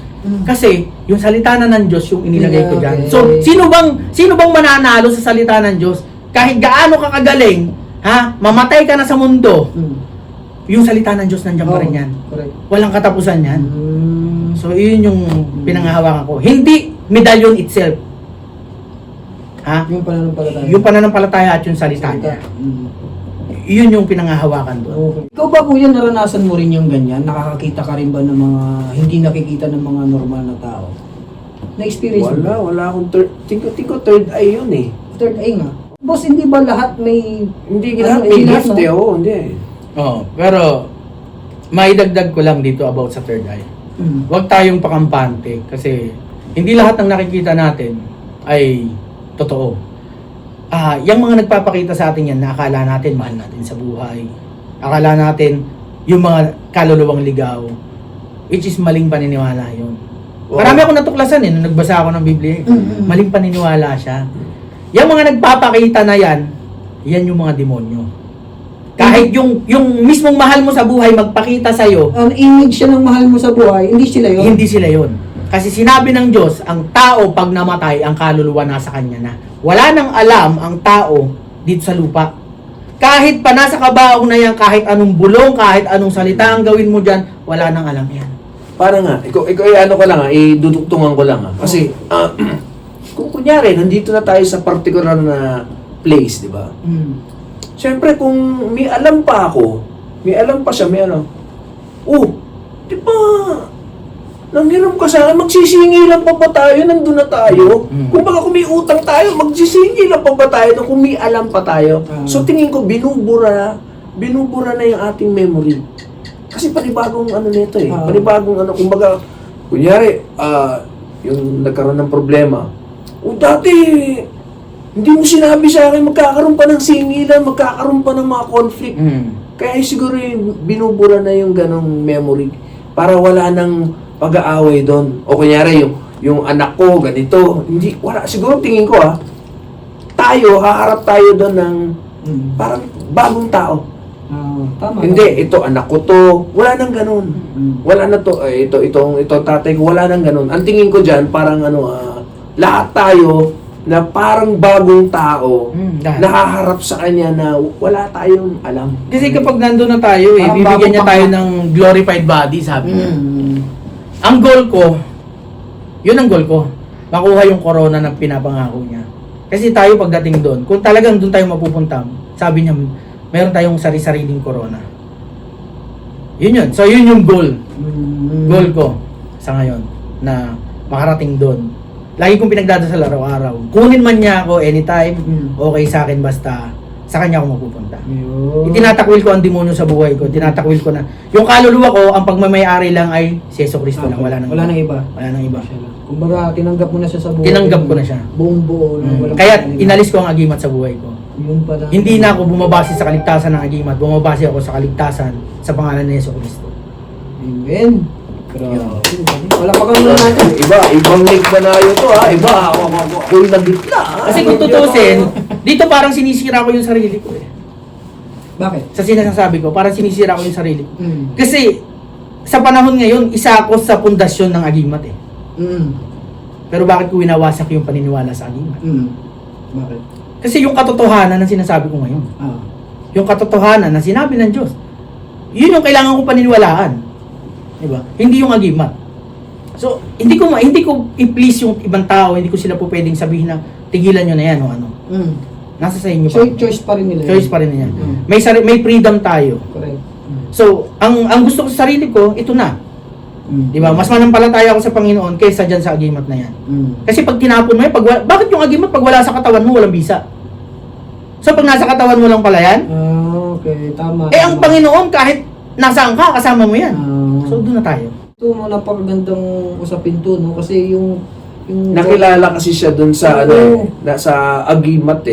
S1: Kasi yung salita na ng Diyos yung inilagay ko dyan.
S2: Okay.
S1: So, sino bang mananalo sa salita ng Diyos? Kahit gaano ka kagaling, mamatay ka na sa mundo, yung salita ng Diyos nandiyan pa rin yan.
S2: Correct.
S1: Walang katapusan yan.
S2: Mm.
S1: So, yun yung pinanghahawakan ko. Hindi medallion itself.
S2: Yung pananampalataya.
S1: Yung pananampalataya at yung salita niya. Yun yung pinanghahawakan doon.
S2: Okay. Ikaw ba kuya, naranasan mo rin yung ganyan? Nakakakita ka rin ba ng mga hindi nakikita ng mga normal na tao? Na-experience mo ba?
S3: Wala akong third eye yun eh.
S2: Third eye nga. Boss, hindi ba lahat may...
S3: Hindi lahat may
S2: lahat,
S3: gift
S2: no?
S3: eh, oo, hindi.
S1: Pero maidagdag ko lang dito about sa third eye. Huwag tayong pakampante kasi hindi lahat ng nakikita natin ay totoo. Yung mga nagpapakita sa atin yan, na akala natin mahal natin sa buhay. Akala natin yung mga kaluluwang ligaw, which is maling paniniwala yun.
S3: Oo.
S1: Marami akong natuklasan nung nagbasa ako ng Biblia. Maling paniniwala siya. Yung mga nagpapakita na yan yung mga demonyo. Kahit yung mismong mahal mo sa buhay magpakita sa'yo,
S2: Ang image siya ng mahal mo sa buhay, hindi sila yun.
S1: hindi sila yon. Kasi sinabi ng Diyos, ang tao pag namatay, ang kaluluwa nasa kanya na. Wala nang alam ang tao dito sa lupa. Kahit pa nasa kabaong na yan, kahit anong bulong, kahit anong salita ang gawin mo dyan, wala nang alam yan.
S3: Para nga, ikaw ano ko lang iduduktungan ko lang Kasi, kung kunyari, nandito na tayo sa particular na place, di ba? Siyempre, kung may alam pa ako, may alam pa siya, di ba, nanghiram ka sa akin, magsisingi lang pa ba tayo, nandun na tayo? Kung baka kung may utang tayo, magsisingi lang pa ba tayo, kung may alam pa tayo? So tingin ko, binubura na yung ating memory. Kasi panibagong ano nito panibagong kumbaga, kunyari, yung nagkaroon ng problema. O dati, hindi mo sinabi sa akin, magkakaroon pa ng singilan, magkakaroon pa ng mga conflict. Kaya siguro binubura na yung ganong memory para wala nang pag-aaway doon. O kunyari, yung anak ko, ganito. Hindi, wala. Siguro tingin ko haharap tayo doon ng parang bagong tao.
S2: Tama.
S3: Hindi, ito anak ko to. Wala nang ganun. Wala na to. Ito tatay ko. Wala nang ganun. Ang tingin ko dyan, parang lahat tayo na parang bagong tao nakaharap sa kanya na wala tayong alam.
S1: Kasi kapag nandun na tayo
S2: Parang
S1: bibigyan niya
S2: bago
S1: tayo
S2: pa-
S1: ng glorified body, sabi niya. Ang goal ko, yun ang goal ko. Makuha yung corona na pinapangako niya. Kasi tayo pagdating doon, kung talagang doon tayo mapupunta, sabi niya, meron tayong sari-sariling corona. Yun yun. So yun yung goal. Goal ko sa ngayon na makarating doon. Lagi kong pinagdadasal araw-araw. Kunin man niya ako anytime, okay sa akin basta sa kanya ako mapupunta. Itinatakwil ko ang demonyo sa buhay ko. Tinatakwil ko na. Yung kaluluwa ko, ang pagmamayari lang ay si Yeso Cristo lang. Wala nang
S2: iba.
S1: Wala nang iba.
S2: Kumbaga, tinanggap mo na siya sa buhay.
S1: Tinanggap ko na siya.
S2: Buong buo. walang
S1: Kaya
S2: pagkakaiba.
S1: inalis ko ang agimat sa buhay ko.
S2: Yun pala.
S1: Hindi na ako bumabase sa kaligtasan ng agimat. Bumabase ako sa kaligtasan sa pangalan ni Yeso Cristo.
S2: Amen. Grabe. Wala pa kang natin.
S3: Ibang Nick Banayo to Iba, ako'y nagitla
S1: Kasi kung tutusin, dito parang sinisira ko yung sarili ko eh.
S2: Bakit?
S1: Sa sinasabi ko, parang sinisira ko yung sarili ko. Kasi sa panahon ngayon, isa ako sa pundasyon ng agimat eh. Pero bakit ko winawasak yung paniniwala sa agimat?
S2: Bakit?
S1: Kasi yung katotohanan na sinasabi ko ngayon, yung katotohanan na sinabi ng Diyos, yun yung kailangan ko paniniwalaan. Diba? Hindi yung agimat. So, hindi ko i-please yung ibang tao, hindi ko sila po pwedeng sabihin na tigilan nyo na yan o ano. Nasa sa inyo pa.
S2: Choice pa rin nila.
S1: Choice pa rin niya. May freedom tayo.
S2: Correct.
S1: So, ang gusto ko sa sarili ko, ito na. Di ba? Mas manampalataya ako sa Panginoon kaysa dyan sa agimat na yan. Kasi pag tinapon mo yan, bakit yung agimat pag wala sa katawan mo, walang bisa? So, pag nasa katawan mo lang pala yan,
S2: Okay, tama.
S1: ang Panginoon kahit nasaan ka, kasama mo yan. So, doon na tayo.
S2: Ito, napakagandang usapin to, no? Kasi yung
S3: Nakilala kasi siya dun sa sa agimat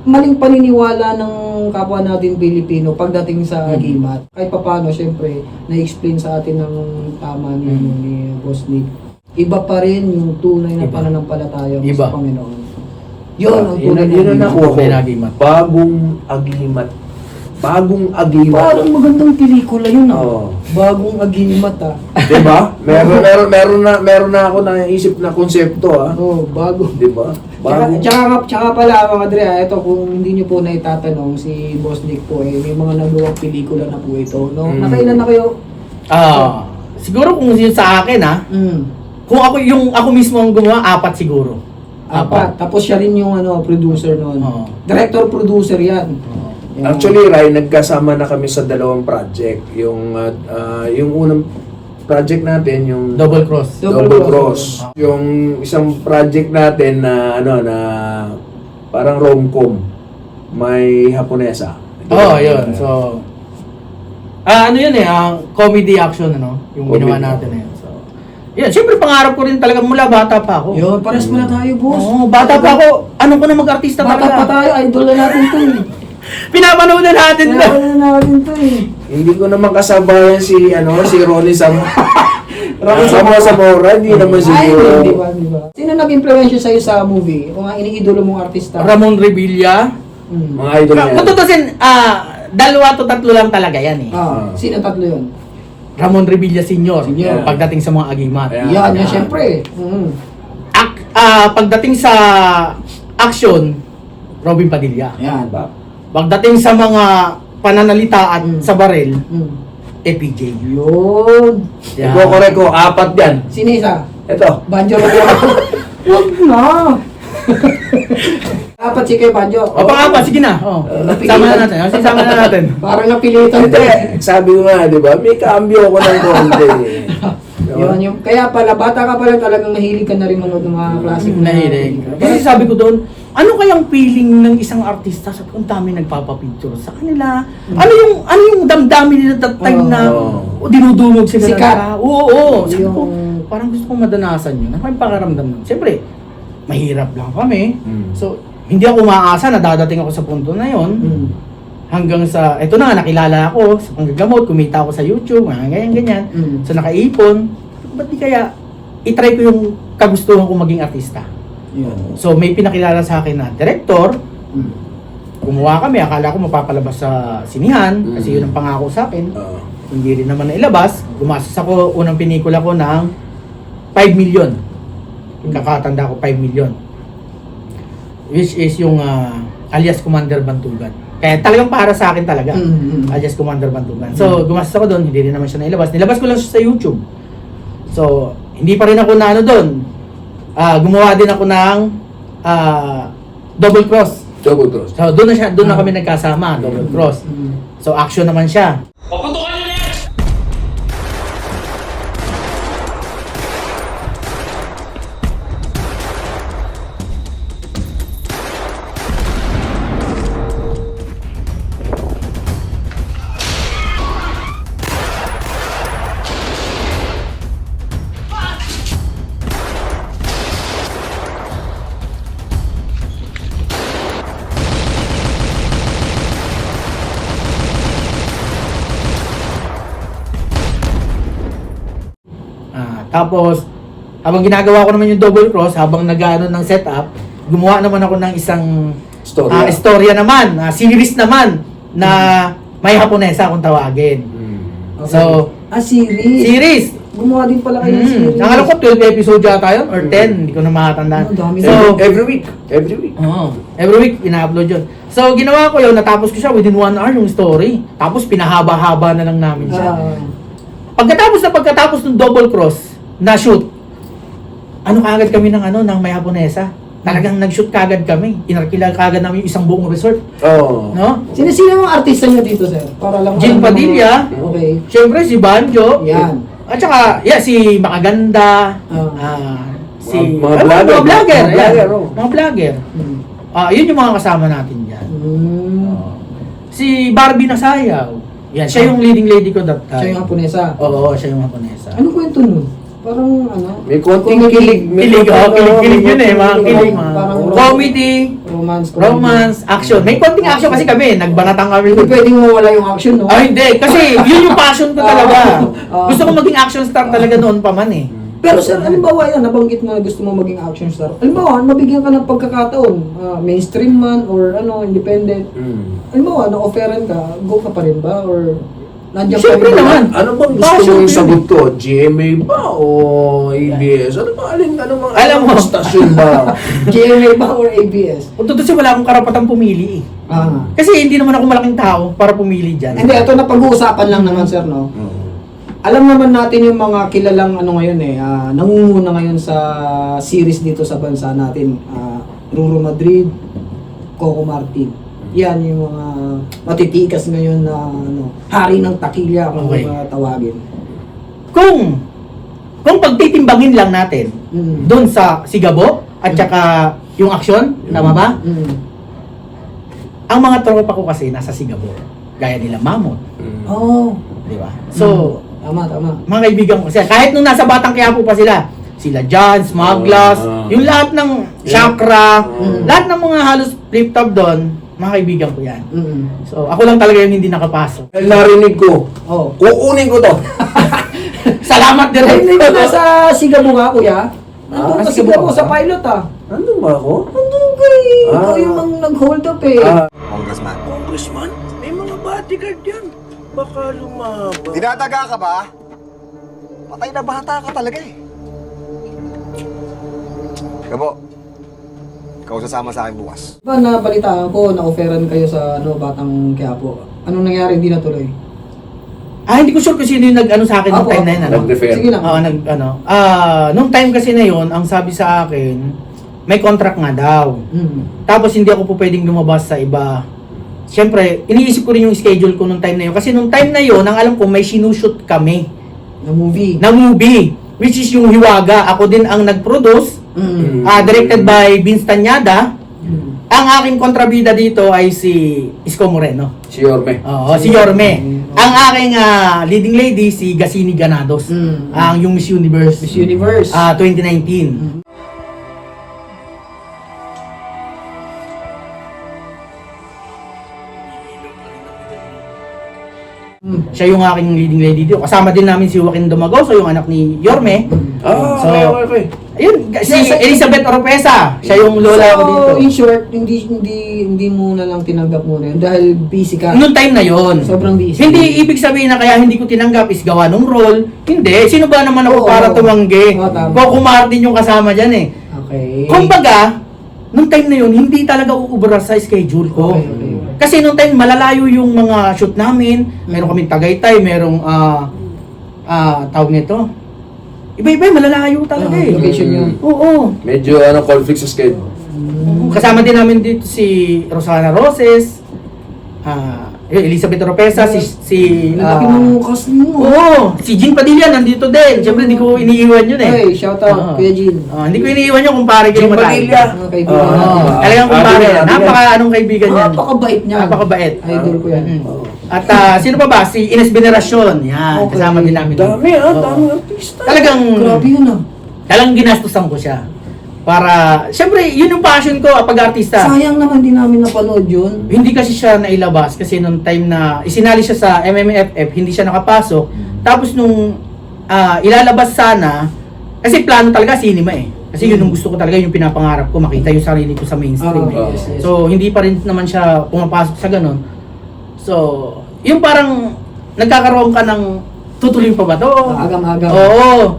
S2: maling paniniwala ng kapwa natin Pilipino pagdating sa agimat. Kahit papaano, syempre, na-explain sa atin ng tama ni Boss Nick. Iba pa rin yung tunay na
S1: Iba.
S2: pananampalataya mo
S1: Iba.
S2: sa Panginoon. Yun ang tunay
S3: Yun ang
S2: na
S3: nakuha ko.
S1: May agimat.
S3: Bagong agimat. Bagong agimat.
S2: Parang magandang pelikula yun,
S3: Oo.
S2: Bagong agimat,
S3: Diba? Meron na ako naisip na konsepto
S2: bago.
S3: Diba?
S2: Tsaka pala mga Dre, ito kung hindi nyo po na itatanong si Boss Nick po may mga nagawang pelikula na po ito, no? Nakailan na kayo?
S1: Siguro kung yun sa akin kung ako mismo ang gumawa, 4 siguro.
S2: 4. Tapos siya rin yung producer noon.
S1: Oo.
S2: Director-producer yan. Yan.
S3: Actually, Ray, nagkasama na kami sa 2 project. Yung unang project natin, yung
S1: Double Cross.
S3: Double Cross. Yung isang project natin na na parang rom-com. May Haponesa.
S1: Yun. So, ano yun comedy action, yung ginawa
S3: Comedy.
S1: natin So, yun. Siyempre, pangarap ko rin talaga mula bata pa ako.
S2: Yun, pares pala tayo, boss.
S1: Oo, bata pa ako. Ano ko na mag-artista
S2: Bata pa
S1: talaga.
S2: tayo, idol na natin to
S1: Pinapanood na natin to.
S2: Idol na natin to
S3: Hindi ko naman kasabayan si Ronnie Zamora, hindi naman siguro.
S2: Di ba? Sino nag-influensya sa'yo sa movie? Kung iniidolo mong artista?
S1: Ramon Revilla.
S3: Mga idol niya.
S1: Kung tutusin, 2 to 3 lang talaga yan
S2: Sino tatlo yun?
S1: Ramon Revilla Sr.
S2: Senior.
S1: Pagdating sa mga agimat.
S3: Ayan.
S2: Yan, syempre.
S1: Pagdating sa action, Robin Padilla.
S2: Yan.
S1: Pagdating sa mga pananalita at sa barel, FPJ.
S2: Yun.
S1: Yan.
S3: Iko-correct ko, 4 yan.
S2: Sino isa?
S3: Ito.
S2: Banjo na Wag na. Dapat si Kuya Banjo.
S1: O pang-apat, sige na. Sama na natin. Sama na natin.
S2: Parang napilitan
S3: Hindi, sabi ko nga, di ba? May cambio ko ng konti.
S2: Yun, yung, kaya pala, bata ka pala talagang mahilig ka na rin manood ng mga classic na
S1: Nahilig. Kasi sabi ko doon, ano kayang feeling ng isang artista sa kung dami nagpapapicture sa kanila? Ano yung damdamin nila that time na dinudumog sila?
S2: Sikat.
S1: Oo. Sabi ko,
S2: Yung
S1: parang gusto kong madanasan yun. Ano yung pakaramdam nun? Siyempre, mahirap lang kami. So, hindi ako umaasa na dadating ako sa punto na yon. Hanggang sa, eto na nga, nakilala ako sa panggagamot, kumita ako sa YouTube, ganyan. So, nakaipon. Ba't di kaya, itry ko yung kagustuhan kong maging artista.
S2: Yun.
S1: So, may pinakilala sa akin na director. Gumawa kami, akala ko mapapalabas sa sinihan, kasi yun ang pangako sa akin. Hindi rin naman nailabas. Gumastos ako, unang pinikula ko ng 5 million. Kakatanda ko 5 million. Which is yung alias Commander Bantugan. Kaya talagang para sa akin talaga. Alias Commander Bantugan. So, gumastos ako doon, hindi rin naman siya nailabas. Nilabas ko lang siya sa YouTube. So, hindi pa rin ako na ano doon. Gumawa din ako ng Double Cross.
S3: Double Cross.
S1: So, doon na kami nagkasama, Double Cross. So, action naman siya. Tapos, habang ginagawa ko naman yung double cross, habang nag-ano ng setup, gumawa naman ako ng isang
S3: Storya.
S1: istorya naman, series naman, na may Haponesa kung tawagin.
S2: Okay.
S1: So,
S2: series.
S1: series!
S2: Gumawa din pala kayo ng series.
S1: Nakala ko 12 episode yata yun, or 10, hindi ko na makatandaan.
S2: Dami.
S1: So,
S3: Every week.
S1: every week, ina-upload yun. So, ginawa ko yun, natapos ko siya within 1 hour yung story. Tapos, pinahaba-haba na lang namin siya. Pagkatapos ng double cross na shoot, kagad kami ng may Haponesa. Talagang nag-shoot kagad kami. Inarkila kagad namin yung isang buong resort. No?
S2: Sino mga artista nyo dito, sir? Para lang
S1: Jim Padilla.
S2: Okay.
S1: Siyempre si Banjo.
S2: Yan.
S1: At saka, si Makaganda. Si
S3: Mga
S1: mga
S3: vlogger.
S1: vlogger.
S3: Mga vlogger,
S1: Ayan. Mga vlogger. Yun yung mga kasama natin dyan. Si Barbie Nasayaw. Yan, siya yung leading lady ko that time.
S2: Siya yung Haponesa.
S1: Oo, siya yung Haponesa.
S2: Ano kwento nun? Parang
S3: May konting kilig.
S1: Kilig, kilig yun eh. Mga kilig, mga
S2: Parang
S1: comedy, romance, action. May konting action kasi kami. Nagbanatang kami.
S2: Hindi pwedeng mawala yung action, no?
S1: Hindi. Kasi yun yung passion ko talaga.
S2: Ah.
S1: Gusto ko maging action star talaga noon pa man eh.
S2: Pero sir, halimbawa yan, nabanggit mo na gusto mo maging action star. Halimbawa, mabigyan ka ng pagkakataon, mainstream man or independent. Halimbawa, na-offeran ka, go ka pa rin ba? Or nandiyan pa
S1: Siyempre
S2: rin ba?
S1: naman.
S3: Ano bang gusto
S1: Passion
S3: mong
S1: ko yun.
S3: sagot ko? GMA ba o ABS?
S1: Alam mo.
S3: Stasyon ba?
S2: GMA ba or ABS?
S1: Kung totoo siya, wala akong karapatang pumili eh. Kasi hindi naman ako malaking tao para pumili dyan.
S2: Hindi, ito na pag-uusapan lang naman sir, no? Alam naman natin yung mga kilalang ngayon nangunguna ngayon sa series dito sa bansa natin. Ruro Madrid, Coco Martin. Yan yung mga matitikas ngayon na hari ng takilya kung
S1: Okay.
S2: tawagin.
S1: Kung pagtitimbangin lang natin doon sa Sigabo at saka yung action, tama ba? Ang mga tropa ko kasi nasa Sigabo. Gaya nila Mamot,
S2: Oh,
S1: di ba? So,
S2: tama.
S1: mga kaibigan ko kasi kahit nung nasa Batang Quiapo pa sila John, Smugglers, yung lahat ng Chakra, lahat ng mga halos flip top doon, mga kaibigan ko yan. So, ako lang talaga yung hindi nakapasok.
S3: Dahil narinig ko,
S2: Oh.
S3: kukunin ko to.
S1: Salamat din.
S2: Ay, hindi ka sa Sigabo nga, kuya. Nandun ka
S1: Sigabo
S2: Sigabo
S1: ka
S2: sa
S1: ba?
S2: pilot,
S3: Nandun ba ako?
S2: Nandun ka eh. Ikaw yung nag-hold up eh.
S3: Congressman? May mga bodyguard yan. Baka lumaba.
S6: Dinadaga ka ba? Patay na bata ka talaga eh. Gabo, ikaw sasama sa akin bukas.
S2: Diba nabalitaan ko, na-offeran kayo sa Batang Quiapo. Anong nangyari, hindi natuloy?
S1: Hindi ko sure kung sino yung nag-ano sa akin nung time na yun.
S3: Nag-refer.
S2: Sige lang.
S1: Nung time kasi na yun, ang sabi sa akin, may contract nga daw. Tapos hindi ako po pwedeng lumabas sa iba. Siyempre, iniisip ko rin yung schedule ko nung time na yun. Kasi nung time na yun, ang alam ko, may sinushoot kami
S2: Na movie.
S1: na movie. Which is yung Hiwaga. Ako din ang nag-produce. Directed by Vince Tanyada. Ang aking kontrabida dito ay si Isko Moreno.
S3: Si Yorme.
S1: Oo, si Yorme. Ang aking leading lady, si Gasini Ganados. Ang yung Miss Universe.
S2: Miss Universe.
S1: 2019. Siya yung aking leading lady dito. Kasama din namin si Joaquin Domagoso, yung anak ni Yorme. So,
S3: Okay.
S1: ayun, si Elizabeth Oropesa. Siya yung lola ko dito.
S2: So, in short, hindi mo na lang tinanggap muna yun dahil busy ka.
S1: Noong time na yon.
S2: Sobrang busy.
S1: Hindi ibig sabihin na kaya hindi ko tinanggap is gawa ng role. Hindi. Sino ba naman ako
S2: Oo,
S1: para
S2: oo.
S1: tumanggi?
S2: Oo, tama.
S1: Coco Martin yung kasama dyan eh.
S2: Okay.
S1: Kumbaga, nung time na yun, hindi talaga uubra sa schedule ko.
S2: Okay.
S1: Kasi nung time, malalayo yung mga shoot namin. Meron kaming Tagaytay, merong, tawag nito. Iba-iba, malalayo talaga eh.
S2: Location yun.
S1: Oo.
S3: Medyo conflict sa schedule.
S1: Kasama din namin dito si Rosana Roses, Elizabeth Oropesa, si
S2: Laki ng cast mo.
S1: Oo, si Jean Padilla nandito din. Siyempre, hindi ko iniiwan yun eh.
S2: Hey, shout out, Kuya Jean.
S1: Hindi ko iniiwan yun kung pare kayo
S3: Jean
S1: matay.
S3: Padilla.
S2: Mga kaibigan natin.
S1: Talagang kumpare.
S3: Abigail.
S1: Napaka-anong kaibigan yan.
S2: Napakabait niya.
S1: Napakabait.
S2: Idol ko yan.
S1: At sino pa ba? Si Ines Veneracion. Yan,
S2: Okay.
S1: kasama din namin.
S3: Dami
S1: Oo.
S3: daming artista.
S1: Talagang,
S2: Grabe yun
S1: talagang ginastusan ko siya. Para, siyempre, yun yung passion ko pag-artista.
S2: Sayang naman din namin napanood yun.
S1: Hindi kasi siya nailabas kasi nung time na isinali siya sa MMFF, hindi siya nakapasok. Tapos nung ilalabas sana, kasi plano talaga cinema eh. Kasi yun yung gusto ko talaga, yung pinapangarap ko, makita yung sarili ko sa mainstream eh.
S2: Yes.
S1: So, hindi pa rin naman siya pumapasok sa ganun. So, yung parang nagkakaroon ka ng tutuloy pa ba to?
S2: Agam-agam.
S1: Oo.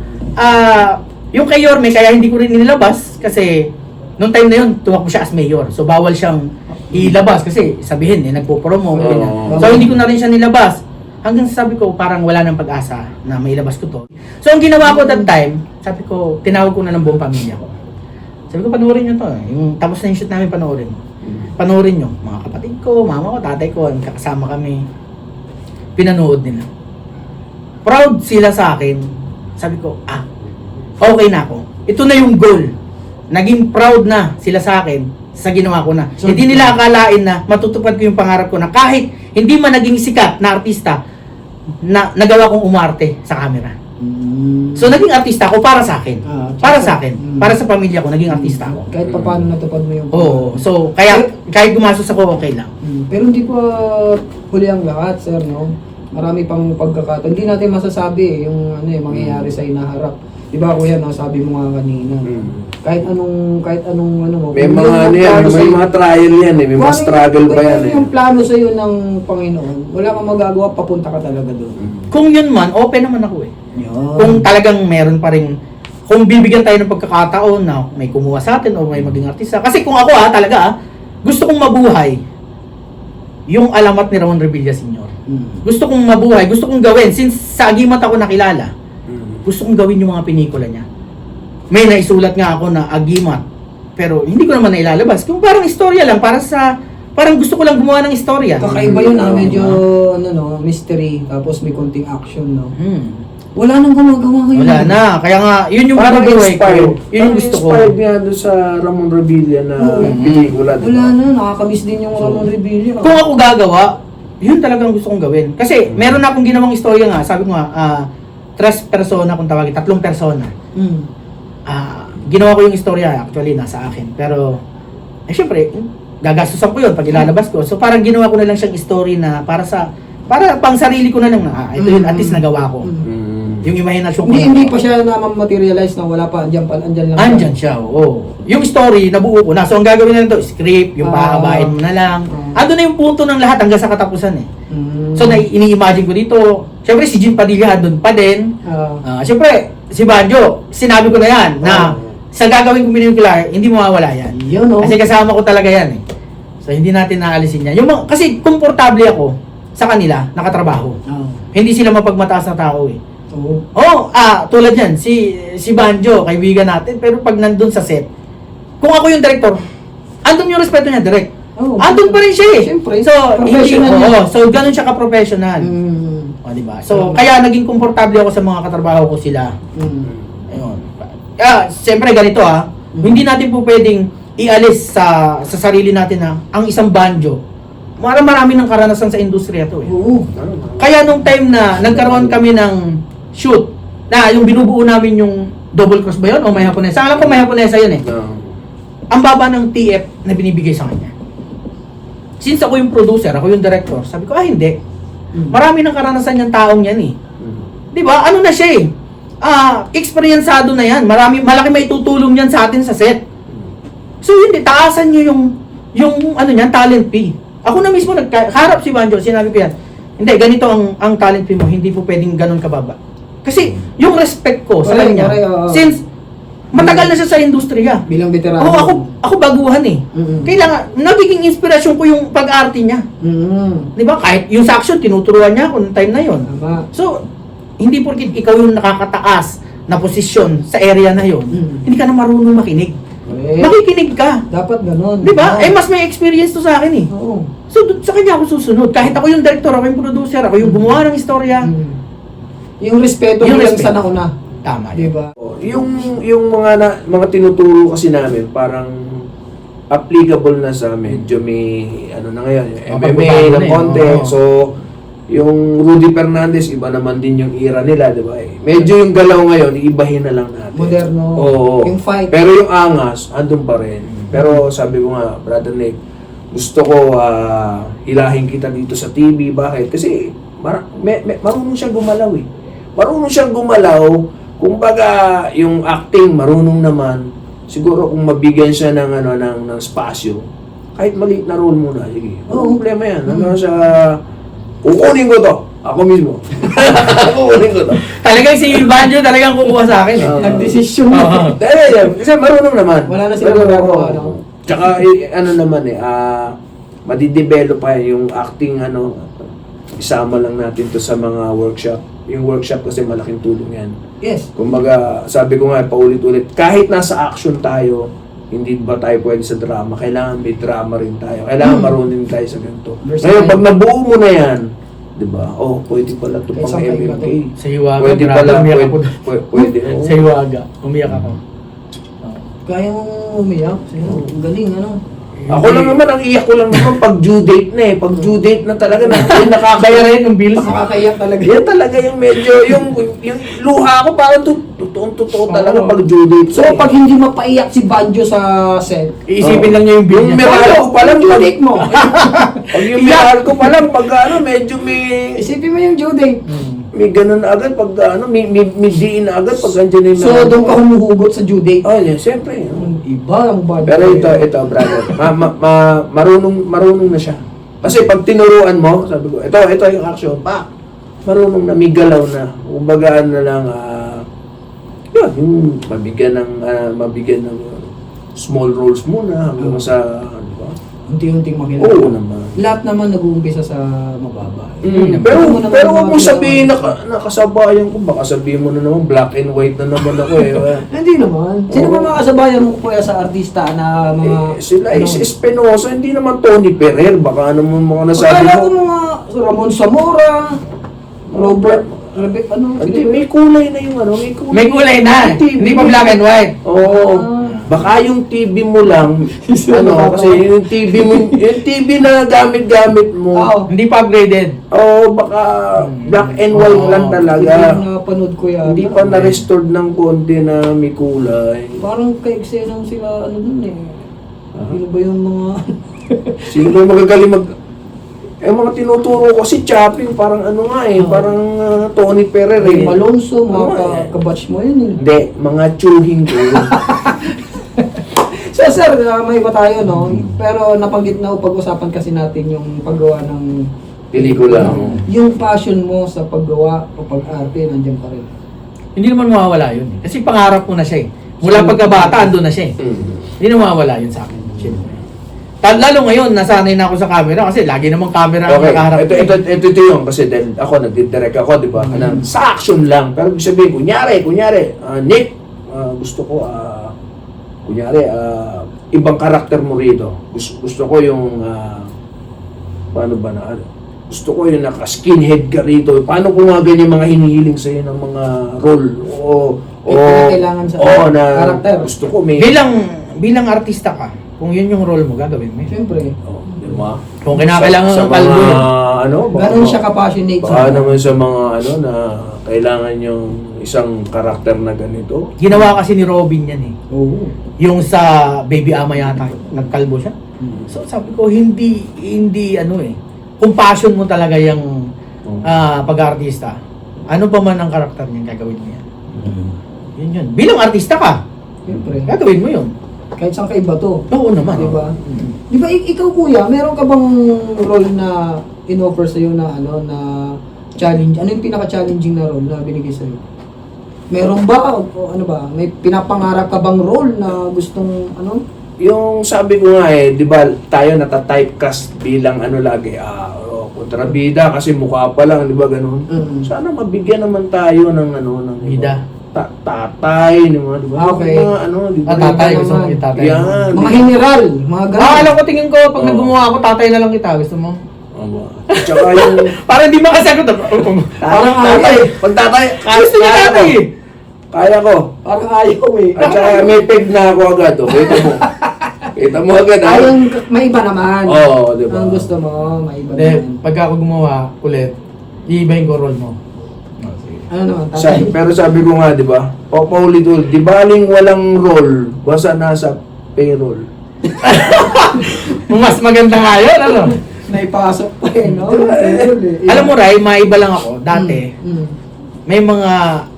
S1: Yung kay Yorme, kaya hindi ko rin nilabas kasi nung time na yun, tumakbo siya as mayor. So, bawal siyang ilabas kasi sabihin, nagpo-promo. ganyan. So, hindi ko na rin siya nilabas. Hanggang sabi ko, parang wala nang pag-asa na mailabas ko to. So, ang ginawa ko that time, sabi ko, tinawag ko na ng buong pamilya ko. Sabi ko, panoorin nyo to. Yung tapos na yung shoot namin, panoorin mo. Panoorin nyo. Mga kapatid ko, mama ko, tatay ko, kakasama kami. Pinanood nila. Proud sila sa akin. Sabi ko, okay na ako. Ito na yung goal. Naging proud na sila sa akin sa ginawa ko na.
S2: So,
S1: hindi nila akalain na matutupad ko yung pangarap ko na kahit hindi man naging sikat na artista, na nagawa kong umarte sa camera. So naging artista ako para sa akin. Para sa akin. Para sa pamilya ko, naging artista ako.
S2: Kahit pa paano natupad mo yung
S1: Oo. So kaya kahit gumastos ako, okay lang.
S2: Pero hindi pa huli ang lahat, sir, no? Marami pang pagkakataon. Hindi natin masasabi yung mangyayari sa inaharap. Di ba, kuya, no? Sabi mo nga kanina. Kahit anong mo.
S3: May
S2: kung
S3: mga
S2: yung plano
S3: may
S2: sa'yo-
S3: mga trial yan eh. May mga
S2: kung
S3: struggle pa yan eh.
S2: Yung plano sa iyo ng Panginoon, wala kang magagawa, papunta ka talaga doon.
S1: Kung yun man, open naman ako eh.
S2: Yun.
S1: Kung talagang meron pa rin, kung bibigyan tayo ng pagkakataon na may kumuha sa atin o may maging artista. Kasi kung ako talaga gusto kong mabuhay yung alamat ni Ramon Revilla Sr. Gusto kong mabuhay, gusto kong gawin. Since sa Agimat ako nakilala, gusto kong gawin yung mga pelikula niya. May naisulat nga ako na Agimat, pero hindi ko naman nailalabas. Kung parang istorya lang, parang gusto ko lang gumawa ng istorya.
S2: Kakaiba yun, medyo mystery, tapos may konting action, no?
S1: Wala
S2: Wala nang gumagawa ngayon.
S1: Wala na. Kaya nga, yun yung
S3: Parang
S1: buhay ko.
S3: inspired.
S1: Yun yung gusto ko.
S3: Inspired nga doon sa Ramon Revilla na pelikula. di ba?
S2: Wala na, nakakamiss din yung Ramon Revilla.
S1: Kung ako gagawa, yun talagang gusto kong gawin. Kasi meron na akong ginawang istorya nga. Sabi ko nga, tres persona kung tawagin, 3 persona. Ginawa ko yung istorya, actually, nasa akin. Pero, syempre, gagastusan ko yun pag ilalabas ko. So parang ginawa ko na lang siyang story na para pang sarili ko na lang na, ito yun, at least nagawa ko. Yung imahinasyon ko.
S2: Hindi pa siya na-materialize na wala pa, andyan lang.
S1: Andyan siya, oo. Yung story, nabuo ko na. So, ang gagawin na lang ito, script, yung pahabain mo na lang. Ando na yung punto ng lahat hanggang sa katapusan eh. So, ini-imagine ko dito, syempre si Jim Padilla doon pa din. Syempre, si Banjo, sinabi ko na yan, na sa gagawin kong pelikula, hindi mawawala yan.
S2: Yun, no?
S1: Kasi kasama ko talaga yan eh. So, hindi natin naalisin yan. Kasi komportable ako sa kanila, nakatrabaho. Hindi sila mapagmataas na tao eh. Tulad yan, si Banjo, kaibigan natin, pero pag nandun sa set, kung ako yung director, andun yung respeto niya, direct. Andun pa rin siya eh.
S2: Siyempre,
S1: So,
S2: professional yan.
S1: so ganun siya ka-professional. Diba? So, kaya naging komportable ako sa mga katrabaho ko sila. Ayun. Siyempre ganito hindi natin po pwedeng ialis sa sarili natin na ang isang banjo, marami ng karanasan sa industriya to eh.
S2: Oo.
S1: Kaya nung time na nagkaroon kami ng shoot, na yung binubuo namin yung double cross ba yun o may Haponesa? Alam ko may Haponesa yun eh. Ang baba ng TF na binibigay sa kanya. Since ako yung producer, ako yung director, sabi ko, hindi. Marami ng karanasan yung taong yan eh. Di ba? Ano na siya eh? Eksperyensado na yan. Malaki may tutulong yan sa atin sa set. So hindi, taasan nyo yung ano yan, talent fee. Ako na mismo nagharap si Banjo, sinabi ko yan, hindi, ganito ang talent fee mo, hindi po pwedeng ganun kababa. Kasi yung respect ko sa kanya, since matagal na siya sa industriya.
S2: Bilang veterano.
S1: Ako baguhan eh. Kailangan, nagiging inspirasyon ko yung pag-arte niya. Di ba? Kahit yung sa action, tinuturuan niya ako noong time na yon.
S2: Tama.
S1: So, hindi porkit ikaw yung nakakataas na posisyon sa area na yon, hindi ka na marunong makinig. Makikinig ka.
S2: Dapat ganun.
S1: Di ba? Mas may experience to sa akin eh.
S2: Oo.
S1: So, sa kanya ako susunod. Kahit ako yung director, ako yung producer, ako yung gumawa ng istorya.
S2: Yung respeto mo
S1: Yung
S2: lang
S1: respeto.
S2: sa nauna.
S1: Tama.
S2: Di ba?
S3: Yung mga tinuturo kasi namin, parang applicable na sa medyo may ano na ngayon, yung MMA ng konti.
S1: Oo.
S3: So, yung Rudy Fernandez, iba naman din yung era nila, di ba? Medyo yung galaw ngayon, iibahin na lang natin.
S2: Moderno.
S3: Oo.
S2: Yung fight.
S3: Pero yung angas, andun pa rin. Pero sabi ko nga, Brother Nick, gusto ko hilahin kita dito sa TV. Bakit? Kasi marunong siyang gumalaw eh. Marunong siyang gumalaw. Kumbaga, yung acting, marunong naman. Siguro kung mabigyan siya ng spasyo, kahit maliit na role muna, sige. Ano problema yan? Hanggang sa, kukunin ko to. Ako mismo. Kukunin ko to.
S1: Talagang si Banjo talagang kukuha sa akin eh.
S2: Nagdesisyon.
S3: Dahil, kasi marunong naman.
S2: Wala na silang magagawa, no?
S3: Tsaka, ano naman madidevelop pa yung acting, isama lang natin to sa mga workshop. Yung workshop kasi malaking tulong yan.
S2: Yes.
S3: Kumbaga, sabi ko nga, paulit-ulit, kahit nasa action tayo, hindi ba tayo pwede sa drama? Kailangan may drama rin tayo. Kailangan marunong tayo sa ganito. Ngayon, pag nabuo mo na yan, di ba? Pwede pala ito pang
S2: Isang
S3: MMA.
S1: Sa Hiwaga,
S3: Pwede
S1: grabe,
S3: pala,
S1: umiyak ako.
S3: pwede.
S1: Sa Hiwaga, umiyak ako.
S2: Kaya mong umiyak. Ang galing, ano?
S3: Ako lang naman, ang iyak ko lang naman pag due date na eh. Pag due date na talaga na,
S1: Bayarin yung bills.
S2: Nakakaiyak talaga.
S3: yan talaga yung medyo, yung luha ko parang totoong-totoo talaga pag due date.
S2: So, pag hindi mapaiyak si Banjo sa set,
S1: Iisipin lang niya yung bill
S3: yung
S1: niya.
S3: meral ko pa lang,
S2: due date mo.
S3: pag yung meral ko pa lang, pag medyo may
S2: Isipin mo yung due date.
S3: ganun na agad, pag may diin na agad, pag andyan na yung
S2: So, doon ka humuhugot sa due date.
S3: Oh, yeah, siyempre.
S2: Iba ang Banjo.
S3: Pero ito, brother, marunong na siya. Kasi pag tinuruan mo, sabi ko, ito yung action, marunong na, may galaw na. Kumbaga na lang, yung mabigyan ng small roles muna hanggang sa, di ba?
S2: Unti-unting makilala.
S3: Oo naman.
S2: Lahat naman nag-uumpisa sa mababa.
S3: Pero huwag mo sabihin nakasabayan ko, baka sabihin mo na naman black and white na naman ako eh.
S2: Hindi naman. Sino ba mga kasabayan mo kuya sa artista na mga...
S3: Sila is Espinosa, hindi naman Tony Ferrer, baka naman mga nasabi
S2: Akala ko
S3: mo.
S2: mga Ramon Zamora, Robert,
S3: Hindi, may kulay na yung may kulay.
S1: May kulay na. Hindi pa black and white.
S3: Oo. Baka yung TV mo lang, kasi yung TV na gamit-gamit mo.
S1: Hindi pa upgraded.
S3: Baka black and white lang talaga.
S2: Yung napanood ko yan.
S3: Hindi pa na-restored ng konti na may kulay.
S2: Parang kaeksenang sila, dun eh. Sino ba yung mga...
S3: Sino magagaling mga tinuturo ko si Chapping, parang parang Tony Ferrer eh.
S2: Malonzo, mga
S3: Oo, eh.
S2: kabatch mo yun eh.
S3: Hindi, mga tsuhing ko yun.
S2: So sir, may iba tayo no? Pero napanggit na pag-usapan kasi natin yung paggawa ng
S3: Pelikula.
S2: Yung passion mo sa paggawa o pag-arte, nandiyan pa rin.
S1: Hindi naman mawawala yun eh. Kasi pangarap ko na siya eh. Mula pagkabata, andun na siya eh. Hindi na mawawala yun sa akin. Siyempre. Lalo ngayon, nasanay na ako sa camera kasi lagi namang camera ang
S3: Okay,
S1: nakaharap.
S3: ito yun kasi dahil ako nagdi-direct ako, di ba? Sa action lang. Pero ibig sabihin, kunyari, Nick, gusto ko, ibang karakter mo rito. Gusto ko yung, paano ba na, gusto ko yung naka-skinhead ka rito. Paano kung nga ganyan mga hinihiling sa'yo ng mga role?
S2: Kailangan sa
S3: na
S2: karakter.
S3: gusto ko may...
S1: Bilang artista ka, Kung yun yung role mo, gagawin mo yun.
S2: Siyempre.
S3: Oh, di ba?
S1: Kung kinakailangan
S3: Sa
S1: ng kalbo
S3: mga,
S1: yun.
S3: ano,
S2: Ganun siya ka-passionate
S3: baka naman sa mga, ano, na kailangan yung isang karakter na ganito.
S1: Ginawa kasi ni Robin yan eh.
S2: Oo.
S1: Yung sa Baby Ama yata, nagkalbo siya. So sabi ko, hindi ano eh. Kung passion mo talaga yung pag-artista, ano pa man ang karakter niya, gagawin mo yan. Yun yun. Bilang artista ka,
S2: Siyempre.
S1: gagawin mo yun.
S2: Kahit saan ka iba to.
S1: Oo naman.
S2: Di ba? Di ba ikaw kuya, meron ka bang role na in-offer sa'yo na ano na challenge? Ano yung pinaka-challenging na role na binigay sa'yo? Meron ba? O ano ba? May pinapangarap ka bang role na gustong ano?
S3: Yung sabi ko nga eh, di ba tayo nata-typecast bilang ano lagi, kontrabida kasi mukha pa lang, di ba ganun? Sana mabigyan naman tayo ng ano, ng
S1: Bida.
S3: tatay, di ba? Di ba?
S2: Okay.
S3: Mga ano, di ba?
S1: Tatay,
S2: Bida
S1: gusto mo
S2: naman.
S1: yung tatay.
S3: Yan.
S2: Mga general, mga ganun.
S1: Alam ko, tingin ko, pag
S3: Oo.
S1: naggumawa ako, tatay na lang kita. Gusto mo?
S3: Aba. Tsaka yung
S1: Para hindi makasagot.
S3: parang tatay, pag tatay,
S1: Gusto niya
S3: kaya ko.
S1: tatay eh.
S3: Kaya ko.
S2: Parang ayaw eh.
S3: At saka may peg na ako agad, oh. Kita mo. Kita mo agad, ah.
S2: Ayong may iba naman.
S3: Oo, di ba?
S2: Ang gusto mo, may iba
S1: Hindi,
S2: naman.
S1: pag ako gumawa ulit, iibahin ko role mo.
S2: Ano naman, tatay?
S3: Pero sabi ko nga, di ba? Paulit-ulit, di baling walang role, basta nasa payroll.
S1: Mas maganda nga yun, ano?
S2: Naipasok pa eh, no? Yeah.
S1: Alam mo, Ray, maiba lang ako. Dati, may mga...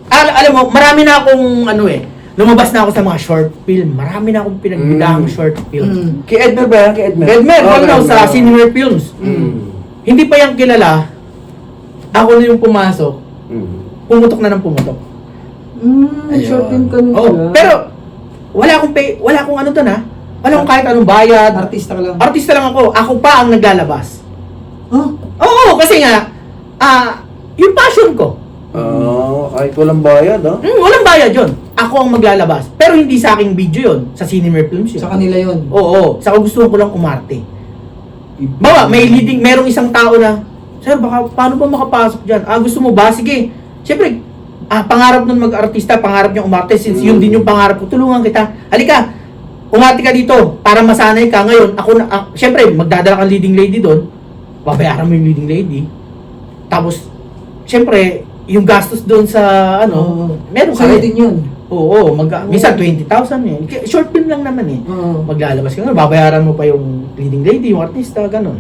S1: alam mo, marami na akong ano eh. Lumabas na ako sa mga short film. Marami na akong pinagbidahang short film.
S3: Kay Edmer ba yan? Kay Edmer?
S1: Edmer,
S3: Oh,
S1: ano,
S3: kay
S1: sa
S3: Edmer.
S1: Cineworld Films. Hindi pa yung kilala. Ako na yung pumasok. Pumutok na ng pumutok.
S2: Short film ka nung
S1: Oh, pero wala akong ano doon ha. Wala akong kahit anong bayad.
S2: Artista ka lang.
S1: Artista lang ako. Ako pa ang naglalabas.
S2: Huh?
S1: Oo, kasi nga, yung passion ko.
S3: Kahit walang bayad, ha?
S1: Walang bayad yun. Ako ang maglalabas. Pero hindi sa aking video yun. Sa Cinemer Films yun.
S2: Sa kanila yun.
S1: Oo. Sa gusto ko lang umarte. Bawa, merong isang tao na, Sir, baka paano ba makapasok dyan? Gusto mo ba? Sige. Siyempre, pangarap nun mag-artista, pangarap niya umarte. Since yun din yung pangarap ko, tulungan kita. Halika, umarte ka dito para masanay ka. Ngayon, ako na, siyempre, magdadala kang leading lady doon. Babayaran mo yung leading lady. Tapos, siyempre, yung gastos doon sa, meron ka
S2: Sa'yo
S1: rin.
S2: din yun.
S1: Oo, minsan 20,000 yun. Short film lang naman eh.
S2: Oo.
S1: Maglalabas ka nga, babayaran mo pa yung leading lady, yung artista, ganun.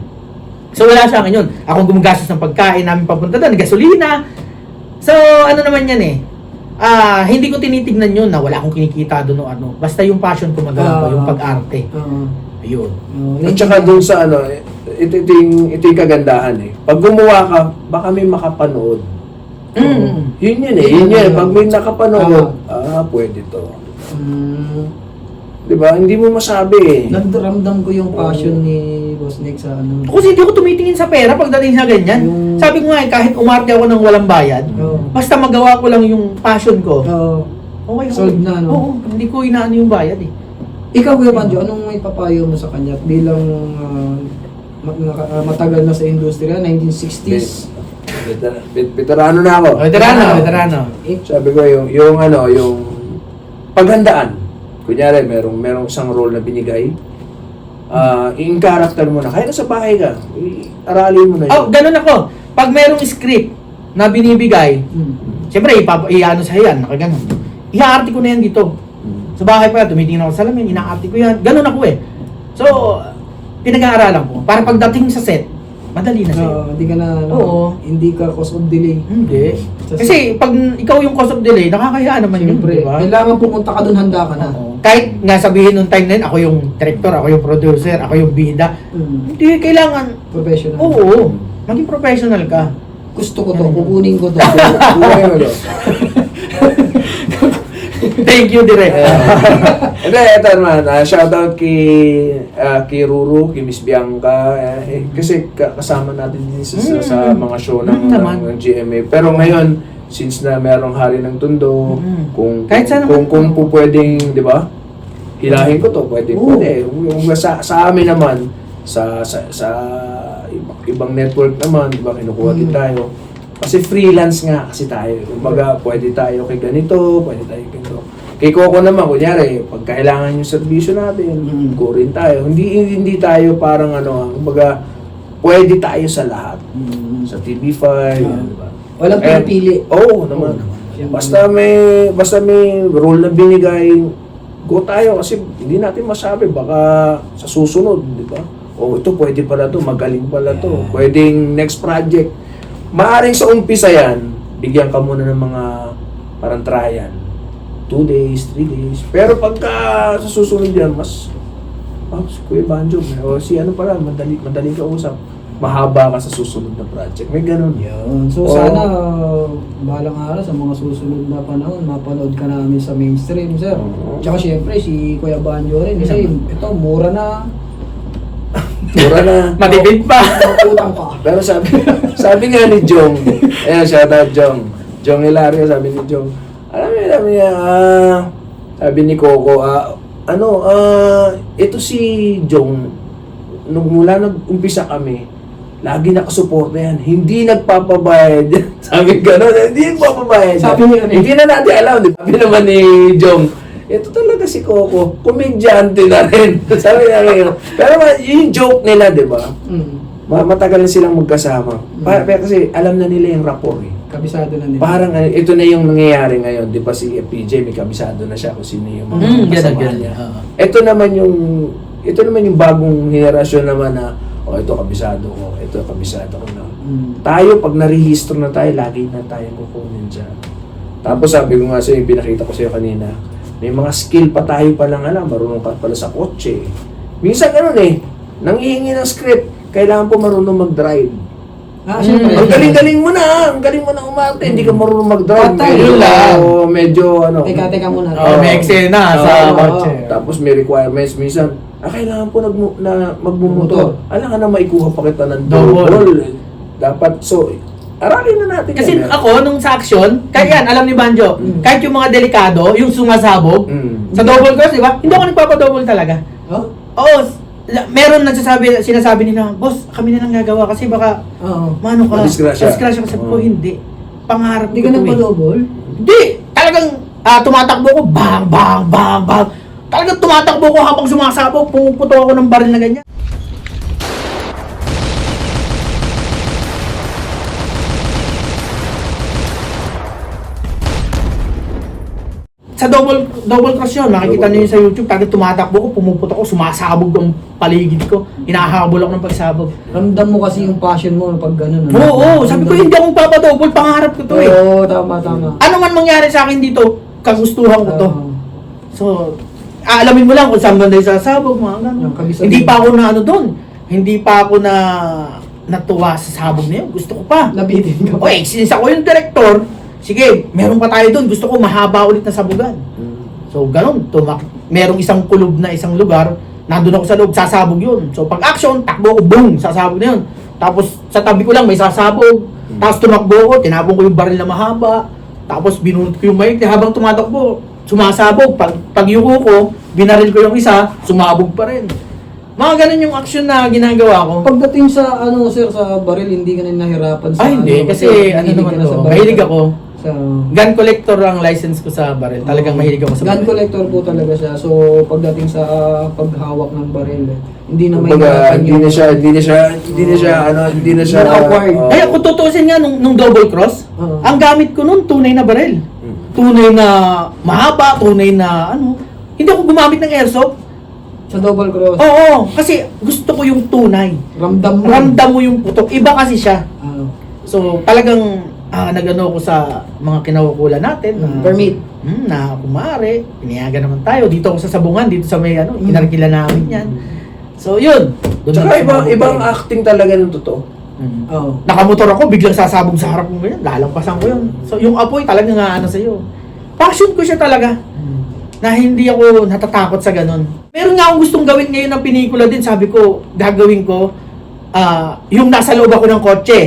S1: So wala sa akin yun. Ako gumagastos ng pagkain namin papunta doon, gasolina. So ano naman yan eh. Hindi ko tinitignan yun na wala akong kinikita doon o ano. Basta yung passion ko magagawa, yung pag-arte.
S2: Oo.
S1: Ayun.
S3: At saka dun sa ano, ito yung kagandahan eh. Pag gumawa ka, baka may makapanood. Yun yun eh. Yun yun. Pag may nakapanood, pwede to. Diba? Hindi mo masabi eh.
S2: Nagdaramdam ko yung passion ni Boss Nick sa ano.
S1: Kasi hindi ako tumitingin sa pera pagdating sa ganyan. Sabi ko nga eh, kahit umarte ako ng walang bayad, basta magawa ko lang yung passion ko.
S2: Oo.
S1: Okay,
S2: Solved na, no?
S1: Oo, hindi ko inaano yung bayad eh.
S2: Ikaw, Kuya Panjo, anong may papayo mo sa kanya bilang matagal na sa industriya, 1960s?
S3: Veterano na ako.
S1: Veterano.
S3: Sabi ko yung paghandaan. Kunyari, merong isang role na binigay. In character mo na. Kaya nasa bahay ka. Aralin mo na yun.
S1: Oh, ganun ako. Pag merong script na binibigay, siyempre, iano sa yan, nakaganon. Iaarte ko na yan dito. Sa bahay pa, tumitingin ako sa salamin, inaarte ko yan. Ganun ako eh. So, pinag-aaralan ko. Para pagdating sa set, madali na sa'yo.
S2: Hindi ka na,
S1: Oo.
S2: hindi ka cause of delay.
S1: Hindi. Kasi pag ikaw yung cause of delay, nakakahiya naman yun,
S2: Siyempre,
S1: di ba?
S2: kailangan pumunta ka dun, handa ka na.
S1: Oo. Kahit nga sabihin nung time na yun, ako yung director, ako yung producer, ako yung bida. Hindi, kailangan,
S2: Professional.
S1: oo, maging professional ka.
S2: Gusto ko to, kukunin ko to.
S3: Buhay mo to.
S1: Thank you, Direk.
S3: Hindi, ito naman. Shoutout kay Ruru, kay Miss Bianca. Kasi kasama natin din sa mga show ng GMA. Pero ngayon, since na merong Hari ng Tondo, kung
S1: Kahit saan
S3: kung pwedeng, di ba? Hilahin ko to, pwede. Yung sa amin naman, sa ibang network naman, di ba, kinukuha din tayo. Kasi freelance nga kasi tayo. Kumbaga, pwede tayo kay ganito, pwede tayo kay ganito. Kay Coco naman, kunyari, pag kailangan yung serbisyo natin, go rin tayo. Hindi tayo parang kumbaga, pwede tayo sa lahat. Sa TV5, diba?
S2: Walang pinipili.
S3: Oo, naman. Basta may role na binigay, go tayo kasi hindi natin masabi, baka sa susunod, di ba? Ito pwede pala to, magaling pala to. Pwedeng next project. Maaring sa umpisa yan, bigyan ka muna ng mga parang trial. 2 days, 3 days. Pero pagka sa susunod yan, si Kuya Banjo, o si pala, madali ka usap. Mahaba ka sa susunod na project. May ganun.
S2: Yun. So
S3: Oo.
S2: sana balang araw sa mga susunod na panahon, mapanood ka namin sa mainstream, sir.
S3: Oo.
S2: Tsaka syempre si Kuya Banjo rin kasi ito mura na.
S3: Mura na.
S1: Matipid pa.
S2: Utang pa.
S3: Pero sabi nga ni Jong, ayan, shout out Jong Hilario, sabi ni Jong, alam niya, sabi ni Coco, ito si Jong, nung mula nag-umpisa kami, lagi nakasuporta yan, hindi nagpapabayad. Sabi gano'n, hindi nagpapabayad.
S2: Sabi niya,
S3: hindi na natin alam, di ba? Sabi naman ni Jong, ito talaga si Coco, komedyante na rin. Sabi niya ngayon. Pero yung joke nila, di ba? Matagal na silang magkasama. Pero kasi alam na nila yung rapport eh.
S2: Kabisado na nila.
S3: Parang ito na yung nangyayari ngayon, di ba si PJ may kabisado na siya kung sino yung mga kasama
S1: Ganun.
S3: niya. Ito naman yung bagong henerasyon naman na ito kabisado ko, ito kabisado ko na. Tayo pag narehistro na tayo, lagi na tayo kukunin dyan. Tapos sabi ko nga sa'yo, yung pinakita ko sa'yo kanina, may mga skill pa tayo palang alam, marunong ka pala sa kotse. Minsan ganun nanghihingi ng script, kailangan po marunong mag-drive.
S2: Syempre.
S3: Ang galing-galing mo na, umarte, hindi ka marunong mag-drive.
S2: Patay.
S3: Medyo,
S1: Yun lang.
S3: medyo
S2: Teka muna.
S1: May eksena sa kotse.
S3: Tapos may requirements minsan, kailangan po magmumotor. Alam ka na maikuha pa kita ng double. Dapat, so, aralin na natin.
S1: Kasi
S3: yan.
S1: ako, nung sa action, kaya yan, alam ni Banjo, kahit yung mga delikado, yung sumasabog, sa double cross, di ba? Hindi ako nagpapadouble talaga.
S2: Oh?
S1: Oo, meron sinasabi nila, boss, kami na lang gagawa kasi baka,
S2: Oo.
S1: mano ka,
S3: Madisgrasya.
S1: disgrasya ka. Sabi ko,
S3: Oo.
S1: hindi. Pangarap
S2: Hindi
S1: ko
S2: ka
S1: to eh.
S2: nagpa-double?
S1: Hindi! Talagang tumatakbo ko, bang, bang, bang, bang. Talagang tumatakbo ko habang sumasabog, pumuputo ako ng baril na ganyan. Sa double cross yun, makikita niyo yun sa YouTube, talagang tumatakbo ko, pumuputo ko, sumasabog ang paligid ko, hinahabol ako ng pagsabog.
S2: Ramdam mo kasi yung passion mo pag gano'n.
S1: Oo, sabi ko hindi akong papadouble, pangarap ko to eh.
S2: Oo, tama.
S1: Ano man mangyari sa akin dito, kagustuhan ko to. So, aalamin mo lang kung saan banda yung sasabog, mga gano'n.
S2: Yung kabisado.
S1: Hindi pa ako na ano doon. Hindi pa ako na natuwa sa sabog na yun. Gusto ko pa.
S2: Nabitin ka pa.
S1: Okay, since ako yung director, sige, meron pa tayo doon. Gusto ko mahaba ulit na sabugan. So, gano'n. Merong isang kulob na isang lugar, nandun ako sa loob, sasabog yun. So, pag action, takbo ko, boom, sasabog na yun. Tapos, sa tabi ko lang, may sasabog. Tapos, tumakbo ko, tinapon ko yung baril na mahaba. Tapos, binunot ko yung mic, habang tumatakbo, sumasabog. Pag yuko ko, binaril ko yung isa, sumabog pa rin. Mga ganun yung action na ginagawa ko.
S2: Pagdating sa sir, sa baril, hindi ka na nahirapan sa
S1: Ay, hindi. Kasi,
S2: mahilig
S1: naman
S2: ka na sa
S1: ko,
S2: baril.
S1: mahilig ako.
S2: Sa
S1: Gun collector ang license ko sa baril. Talagang mahilig ako sa
S2: gun
S1: baril.
S2: collector po talaga siya. So, pagdating sa paghawak ng baril, hindi na
S3: Kumbaga,
S2: mahirapan
S3: hindi na siya
S2: Not awkward.
S1: Ay, kung tutusin nga nung double cross,
S2: Oo.
S1: ang gamit ko nun, tunay na baril. Tunay na mahaba, tunay na Hindi ako gumamit ng airsoft.
S2: Sa double cross,
S1: Oo, kasi gusto ko yung tunay.
S2: ramdam mo.
S1: Ramdam mo yung putok. Iba kasi siya.
S2: Ah,
S1: So, talagang nagano ko sa mga kinaukulan natin.
S2: permit.
S1: Na kumare, pinayagan naman tayo. Dito ako sa Sabungan, dito sa may inarkila namin yan. So, yun. Doon
S3: Tsaka
S1: ako sumabog
S3: ibang
S1: tayo.
S3: acting talaga ng totoo.
S2: Oo.
S1: Nakamotor ako, biglang sasabog sa harap mo ganyan, lalampasan ko yun. So, yung apoy talagang nga sa'yo. Passion ko siya talaga. Na hindi ako natatakot sa ganun. Meron nga akong gustong gawin ngayon ng pelikula din. Sabi ko, gagawin ko, yung nasa loob ako ng kotse.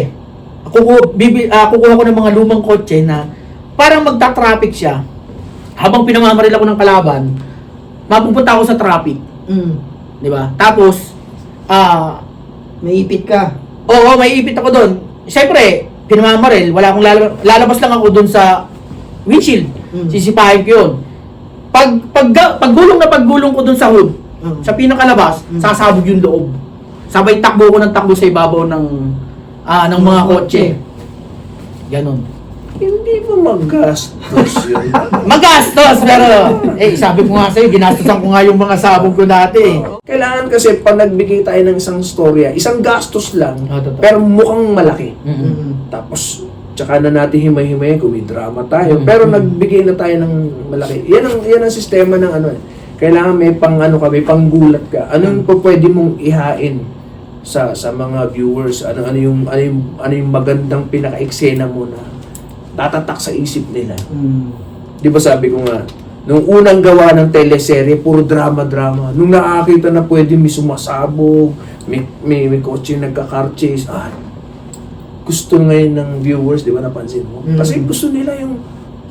S1: Kukuha ko ng mga lumang kotse na parang magta-traffic siya. Habang pinamamaril ako ng kalaban, mapupunta ako sa traffic. Di ba? Tapos,
S2: May ipit ka.
S1: oo, may ipit ako doon. Siyempre, pinamamaril, wala akong lalabas lang ako doon sa windshield. Sisipahin ko yun. paggulong ko dun sa hood, sa pinakalabas, sasabog yung loob. Sabay takbo ko ng takbo sa ibabaw ng mga kotse. Ganon.
S3: Hindi ba magastos yun?
S1: Magastos, pero sabi ko nga sa'yo, ginastosan ko nga yung mga sabog ko dati.
S3: Kailangan kasi pag nagbigay tayo ng isang storya, isang gastos lang,
S1: Totoo.
S3: pero mukhang malaki.
S1: Mm-mm.
S3: Tapos, tsaka na natin himay-himay kung may drama tayo. Pero nagbigay na tayo ng malaki. Yan ang sistema ng ano. Kailangan may may panggulat ka. Ano yung pwede mong ihain sa mga viewers? Ano yung magandang pinaka-eksena mo na tatatak sa isip nila? Di ba sabi ko nga, nung unang gawa ng teleserye, puro drama-drama. Nung nakakita na pwede may sumasabog, may kotse nagka-car chase, gusto ngayon ng viewers, di ba napansin mo? Kasi gusto nila yung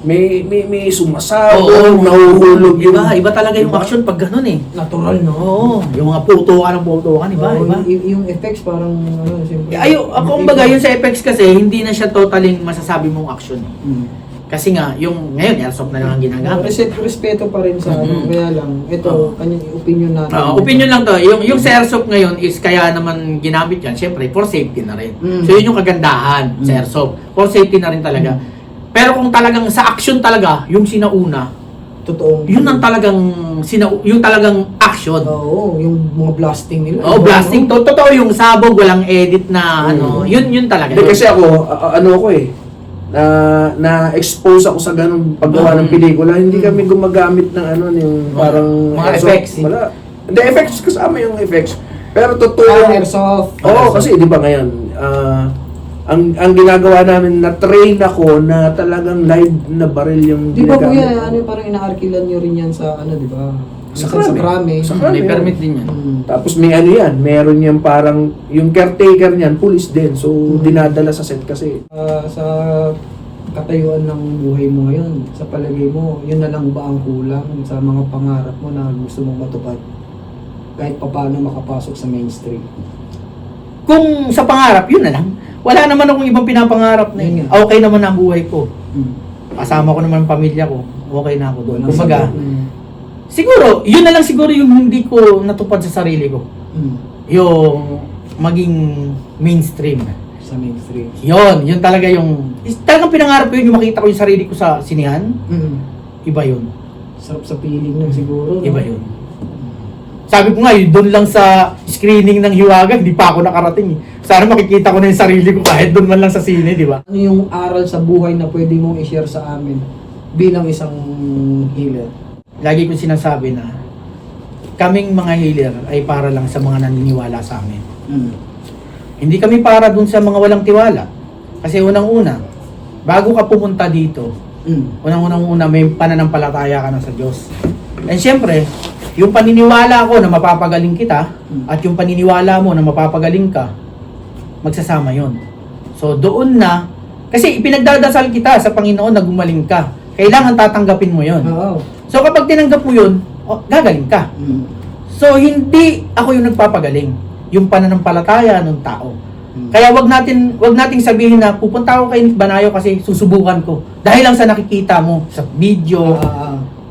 S3: may sumasabog, nahuhulog yung...
S1: Iba talaga yung action pag ganun eh.
S2: Natural, no?
S1: Oo, yung mga putukan, iba.
S2: Yung effects parang, siyempre.
S1: Ako kumbaga, yun sa effects kasi, hindi na siya totaling masasabi mong action eh. Kasi nga, yung ngayon, airsoft na lang ang ginagamit.
S2: Respeto pa rin sa kaya lang, ito, kanyang opinion natin.
S1: Opinion lang to. Yung sa airsoft ngayon is kaya naman ginamit yan, syempre, for safety na rin. So yun yung kagandahan sa airsoft. For safety na rin talaga. Pero kung talagang sa action talaga, yung sinauna,
S2: Totoong.
S1: yun ang talagang yung talagang action.
S2: Oo, yung mga blasting nila.
S1: Blasting. Totoo yung sabog, walang edit na yun talaga.
S3: Hindi kasi ako, na-expose ako sa ganung paggawa ng pelikula. Hindi kami gumagamit ng yung parang
S1: mga
S3: airsoft.
S1: effects.
S3: Wala. Hindi, effects kasama yung effects. Pero totoo.
S2: Airsoft.
S3: Oo, kasi di ba ngayon, ang ginagawa namin, na-train ako na talagang live na baril yung
S2: Di ba
S3: ginagamit.
S2: kuya, parang inaarkilan nyo rin yan sa di ba?
S3: Sa
S2: Minsan
S3: krami.
S2: Sa
S3: Sa
S1: May permit din yan.
S3: Tapos may yan, meron yan parang, yung caretaker niyan, police din. So, dinadala sa set kasi.
S2: Sa katayuan ng buhay mo ngayon, sa palagay mo, yun na lang ba ang kulang sa mga pangarap mo na gusto mong matupad? Kahit paano makapasok sa mainstream.
S1: Kung sa pangarap, yun na lang. Wala naman akong ibang pinapangarap na
S2: Yun
S1: yun.
S2: nga.
S1: Okay naman ang buhay ko. Kasama ko naman ang pamilya ko. Okay na ako doon. Kumbaga, siguro, yun na lang siguro yung hindi ko natupad sa sarili ko. Yung maging mainstream.
S2: Sa mainstream.
S1: Yun talaga yung, talagang pinangarap ko yun, yung makita ko yung sarili ko sa sinihan. Iba yun.
S2: Sarap sa feeling nun siguro. No?
S1: Iba yun. Sabi ko nga, doon lang sa screening ng Hiwaga, hindi pa ako nakarating. Sana makikita ko na yung sarili ko kahit doon man lang sa sine, di ba?
S2: Ano yung aral sa buhay na pwede mong i-share sa amin bilang isang healer?
S1: Lagi ko sinasabi na kaming mga healer ay para lang sa mga naniniwala sa amin. Hindi kami para dun sa mga walang tiwala. Kasi unang-una, bago ka pumunta dito, unang-una may pananampalataya ka na sa Diyos. And syempre, yung paniniwala ko na mapapagaling kita at yung paniniwala mo na mapapagaling ka, magsasama yon. So doon na, kasi ipinagdadasal kita sa Panginoon na gumaling ka. Kailangan tatanggapin mo yon.
S2: Oo.
S1: So kapag tinanggap mo yun, gagaling ka. So hindi ako yung nagpapagaling, yung pananampalataya ng tao. Kaya wag nating sabihin na pupunta ako kay Nick Banayo kasi susubukan ko. Dahil lang sa nakikita mo sa video.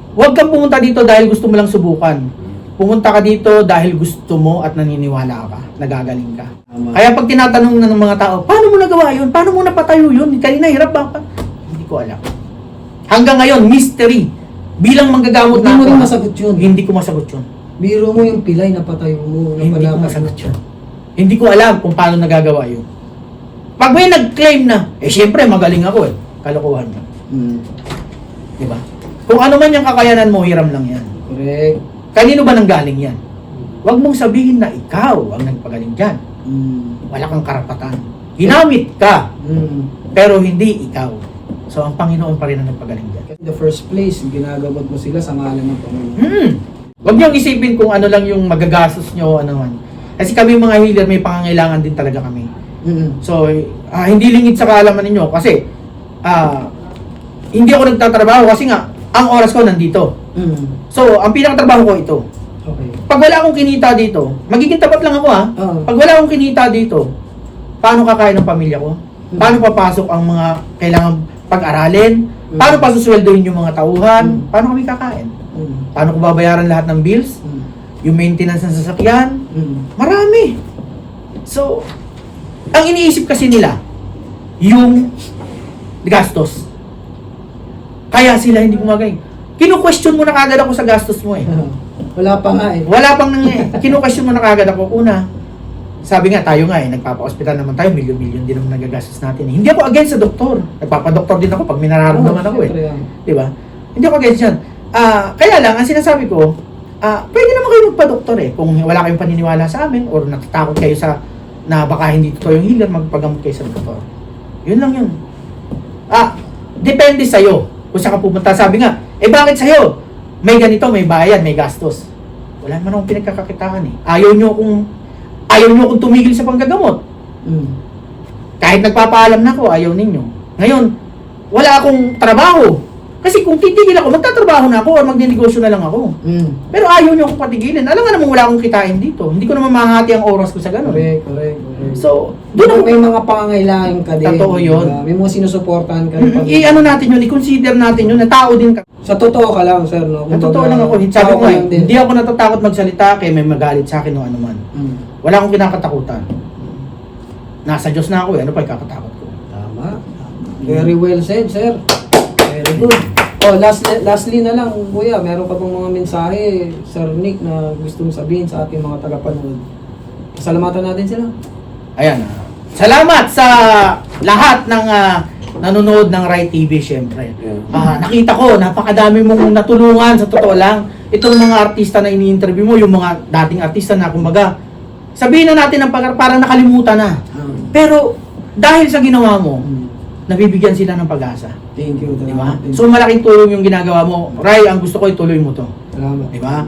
S1: Huwag kang pumunta dito dahil gusto mo lang subukan. Pumunta ka dito dahil gusto mo at naniniwala ka, nagagaling ka. Kaya pag tinatanong na ng mga tao, paano mo nagawa yun? Paano mo napatayo yun? Kanina hirap ba? Hindi ko alam. Hanggang ngayon, mystery. Bilang manggagamot
S2: Hindi
S1: na
S2: mo
S1: ako,
S2: rin masagot yun.
S1: Hindi ko masagot yun.
S2: Biro mo yung pilay na patayo mo.
S1: Hindi ko masagot yun. Hindi ko alam kung paano nagagawa yun. Pag may nag-claim na, syempre magaling ako kalokohan yun. Diba? Kung ano man yung kakayanan mo, hiram lang yan.
S2: Correct.
S1: Kanino ba nanggaling yan? Huwag mong sabihin na ikaw ang nagpagaling dyan. Wala kang karapatan. Ginamit ka, pero hindi ikaw. So, ang Panginoon pa rin ang nagpagaling dyan.
S2: In the first place, ginagamot mo sila sa ngalan ng Panginoon.
S1: Huwag niyong isipin kung ano lang yung magagastos nyo, ano man. Kasi kami mga healer, may pangangailangan din talaga kami. So, hindi lingid sa kaalaman ninyo kasi hindi ako nagtatrabaho kasi nga, ang oras ko nandito. So, ang pinakatrabaho ko ito.
S2: Okay.
S1: Pag wala akong kinita dito, magiging tapat lang ako Pag wala akong kinita dito, paano kakain ng pamilya ko? Paano papasok ang mga kailangan pag-aralin? Paano pa susweldohin yung mga tauhan? Paano kami kakain? Paano ko babayaran lahat ng bills? Yung maintenance ng sasakyan? Marami. So, ang iniisip kasi nila, yung gastos. Kaya sila hindi gumagaling. Kino-question mo na kagad ako sa gastos mo eh.
S2: Wala pa nga eh.
S1: Wala pang kino-question mo na kagad ako. Una, sabi nga tayo nga eh, nagpapa-hospital naman tayo, milyon-milyon din naman nagagastos natin eh. Hindi ako against sa doktor. Nagpapa-doktor din ako pag may nararamdaman ako eh. Di ba? Hindi ako against yan. Kaya lang, ang sinasabi ko, pwede naman kayo magpa-doktor eh. Kung wala kayong paniniwala sa amin or natatakot kayo sa na baka hindi totoo yung healer, magpagamot kayo sa doktor. Yun lang yun. Depende sa'yo kung saan ka pupunta. Sabi nga, bakit sa'yo? May ganito, may bayad, may gastos. Wala naman akong pinagkakakitaan eh. Ayaw nyo akong tumigil sa panggagamot. Kahit nagpapaalam na ako, ayaw ninyo. Ngayon, wala akong trabaho. Kasi kung titigil ako, magtatrabaho na ako o magnenegosyo na lang ako. Pero ayaw nyo akong patigilin. Alam nga naman wala akong kitain dito. Hindi ko naman mahati ang oras ko sa ganun.
S2: Correct.
S1: So, doon ako.
S2: May mga pangangailangan ka din.
S1: Totoo yun.
S2: May mga sinusuportahan ka rin.
S1: I-ano natin yun, i-consider natin yun, na tao din ka.
S2: Sa totoo ka lang, sir, no?
S1: Sa totoo lang ako. Sabi ko hindi ako natatakot magsalita kay may magalit sa akin o ano man. Wala akong kinakatakutan. Nasa Diyos na ako eh. Ano pa ikakatakot ko?
S2: Tama. Very well said, sir. Very good. Lastly na lang, kuya, meron ka bang mga mensahe, Sir Nick, na gusto mong sabihin sa ating mga tagapanood? Pasalamatan natin sila.
S1: Ayan. Salamat sa lahat ng nanonood ng Rai TV, syempre. Nakita ko, napakadami mong natulungan, sa totoo lang. Itong mga artista na ini-interview mo, yung mga dating artista na, kumbaga, sabihin na natin ng parang nakalimutan na. Pero, dahil sa ginawa mo, nabibigyan sila ng pag-asa.
S2: Thank you.
S1: Di ba? So, malaking tulong yung ginagawa mo. Rai, ang gusto ko, ituloy mo to.
S2: Salamat.
S1: Di ba?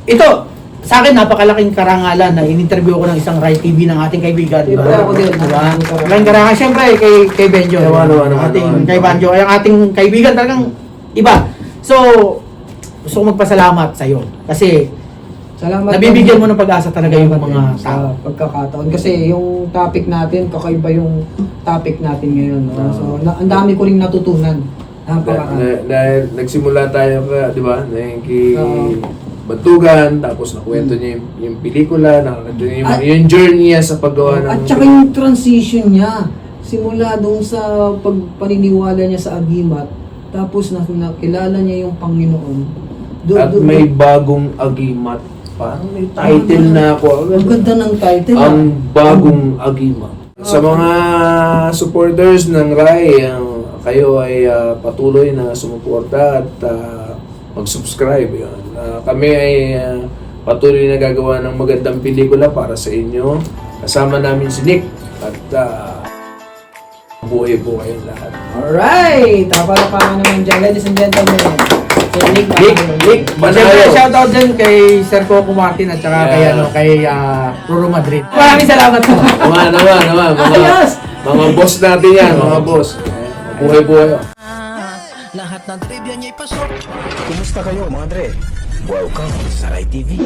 S1: Ito, sa akin, napakalaking karangalan na in-interview ko ng isang Rai TV ng ating kaibigan. Di ba?
S2: Siyempre ako din.
S1: Diba? Malaking karangalan. Siyempre, kay Benjo. Kay Benjo. Ay, ang ating kaibigan talagang iba. So, gusto ko magpasalamat sa'yo. Kasi,
S2: Salamat.
S1: nabibigyan mo ng pag-asa talaga yung
S2: Salamat
S1: mga
S2: din sa
S1: tao.
S2: pagkakataon. Kasi yung topic natin, kakaiba yung topic natin ngayon. No? So, ang dami ko rin natutunan.
S3: Dahil nagsimula tayo ka, di ba? Batugan, tapos nakwento niya yung pelikula, nakwento niya yung journey niya sa paggawa ng...
S2: At saka yung transition niya. Simula doon sa pagpaniniwala niya sa agimat, tapos nakilala niya yung Panginoon.
S3: At may bagong agimat. Parang may title na ako.
S2: Ang ganda ng title.
S3: Ang bagong agimat. Sa mga supporters ng Rai, kayo ay patuloy na sumuporta at mag-subscribe. Kami ay patuloy na gagawa ng magandang pelikula para sa inyo. Kasama namin si Nick at buhay po kayong lahat.
S2: Alright! Tapalapakan naman dyan, ladies and gentlemen. So, Nick
S3: Manayo.
S1: Shout out din kay Sir Coco Martin at saka kay Roro Madrid. Maraming salamat po.
S3: Naman. Mga boss natin yan, mga boss. Buhay po kayo.
S7: Lahat ng trivia niya'y pasok. Kumusta kayo mga Dre? Welcome sa Rai TV.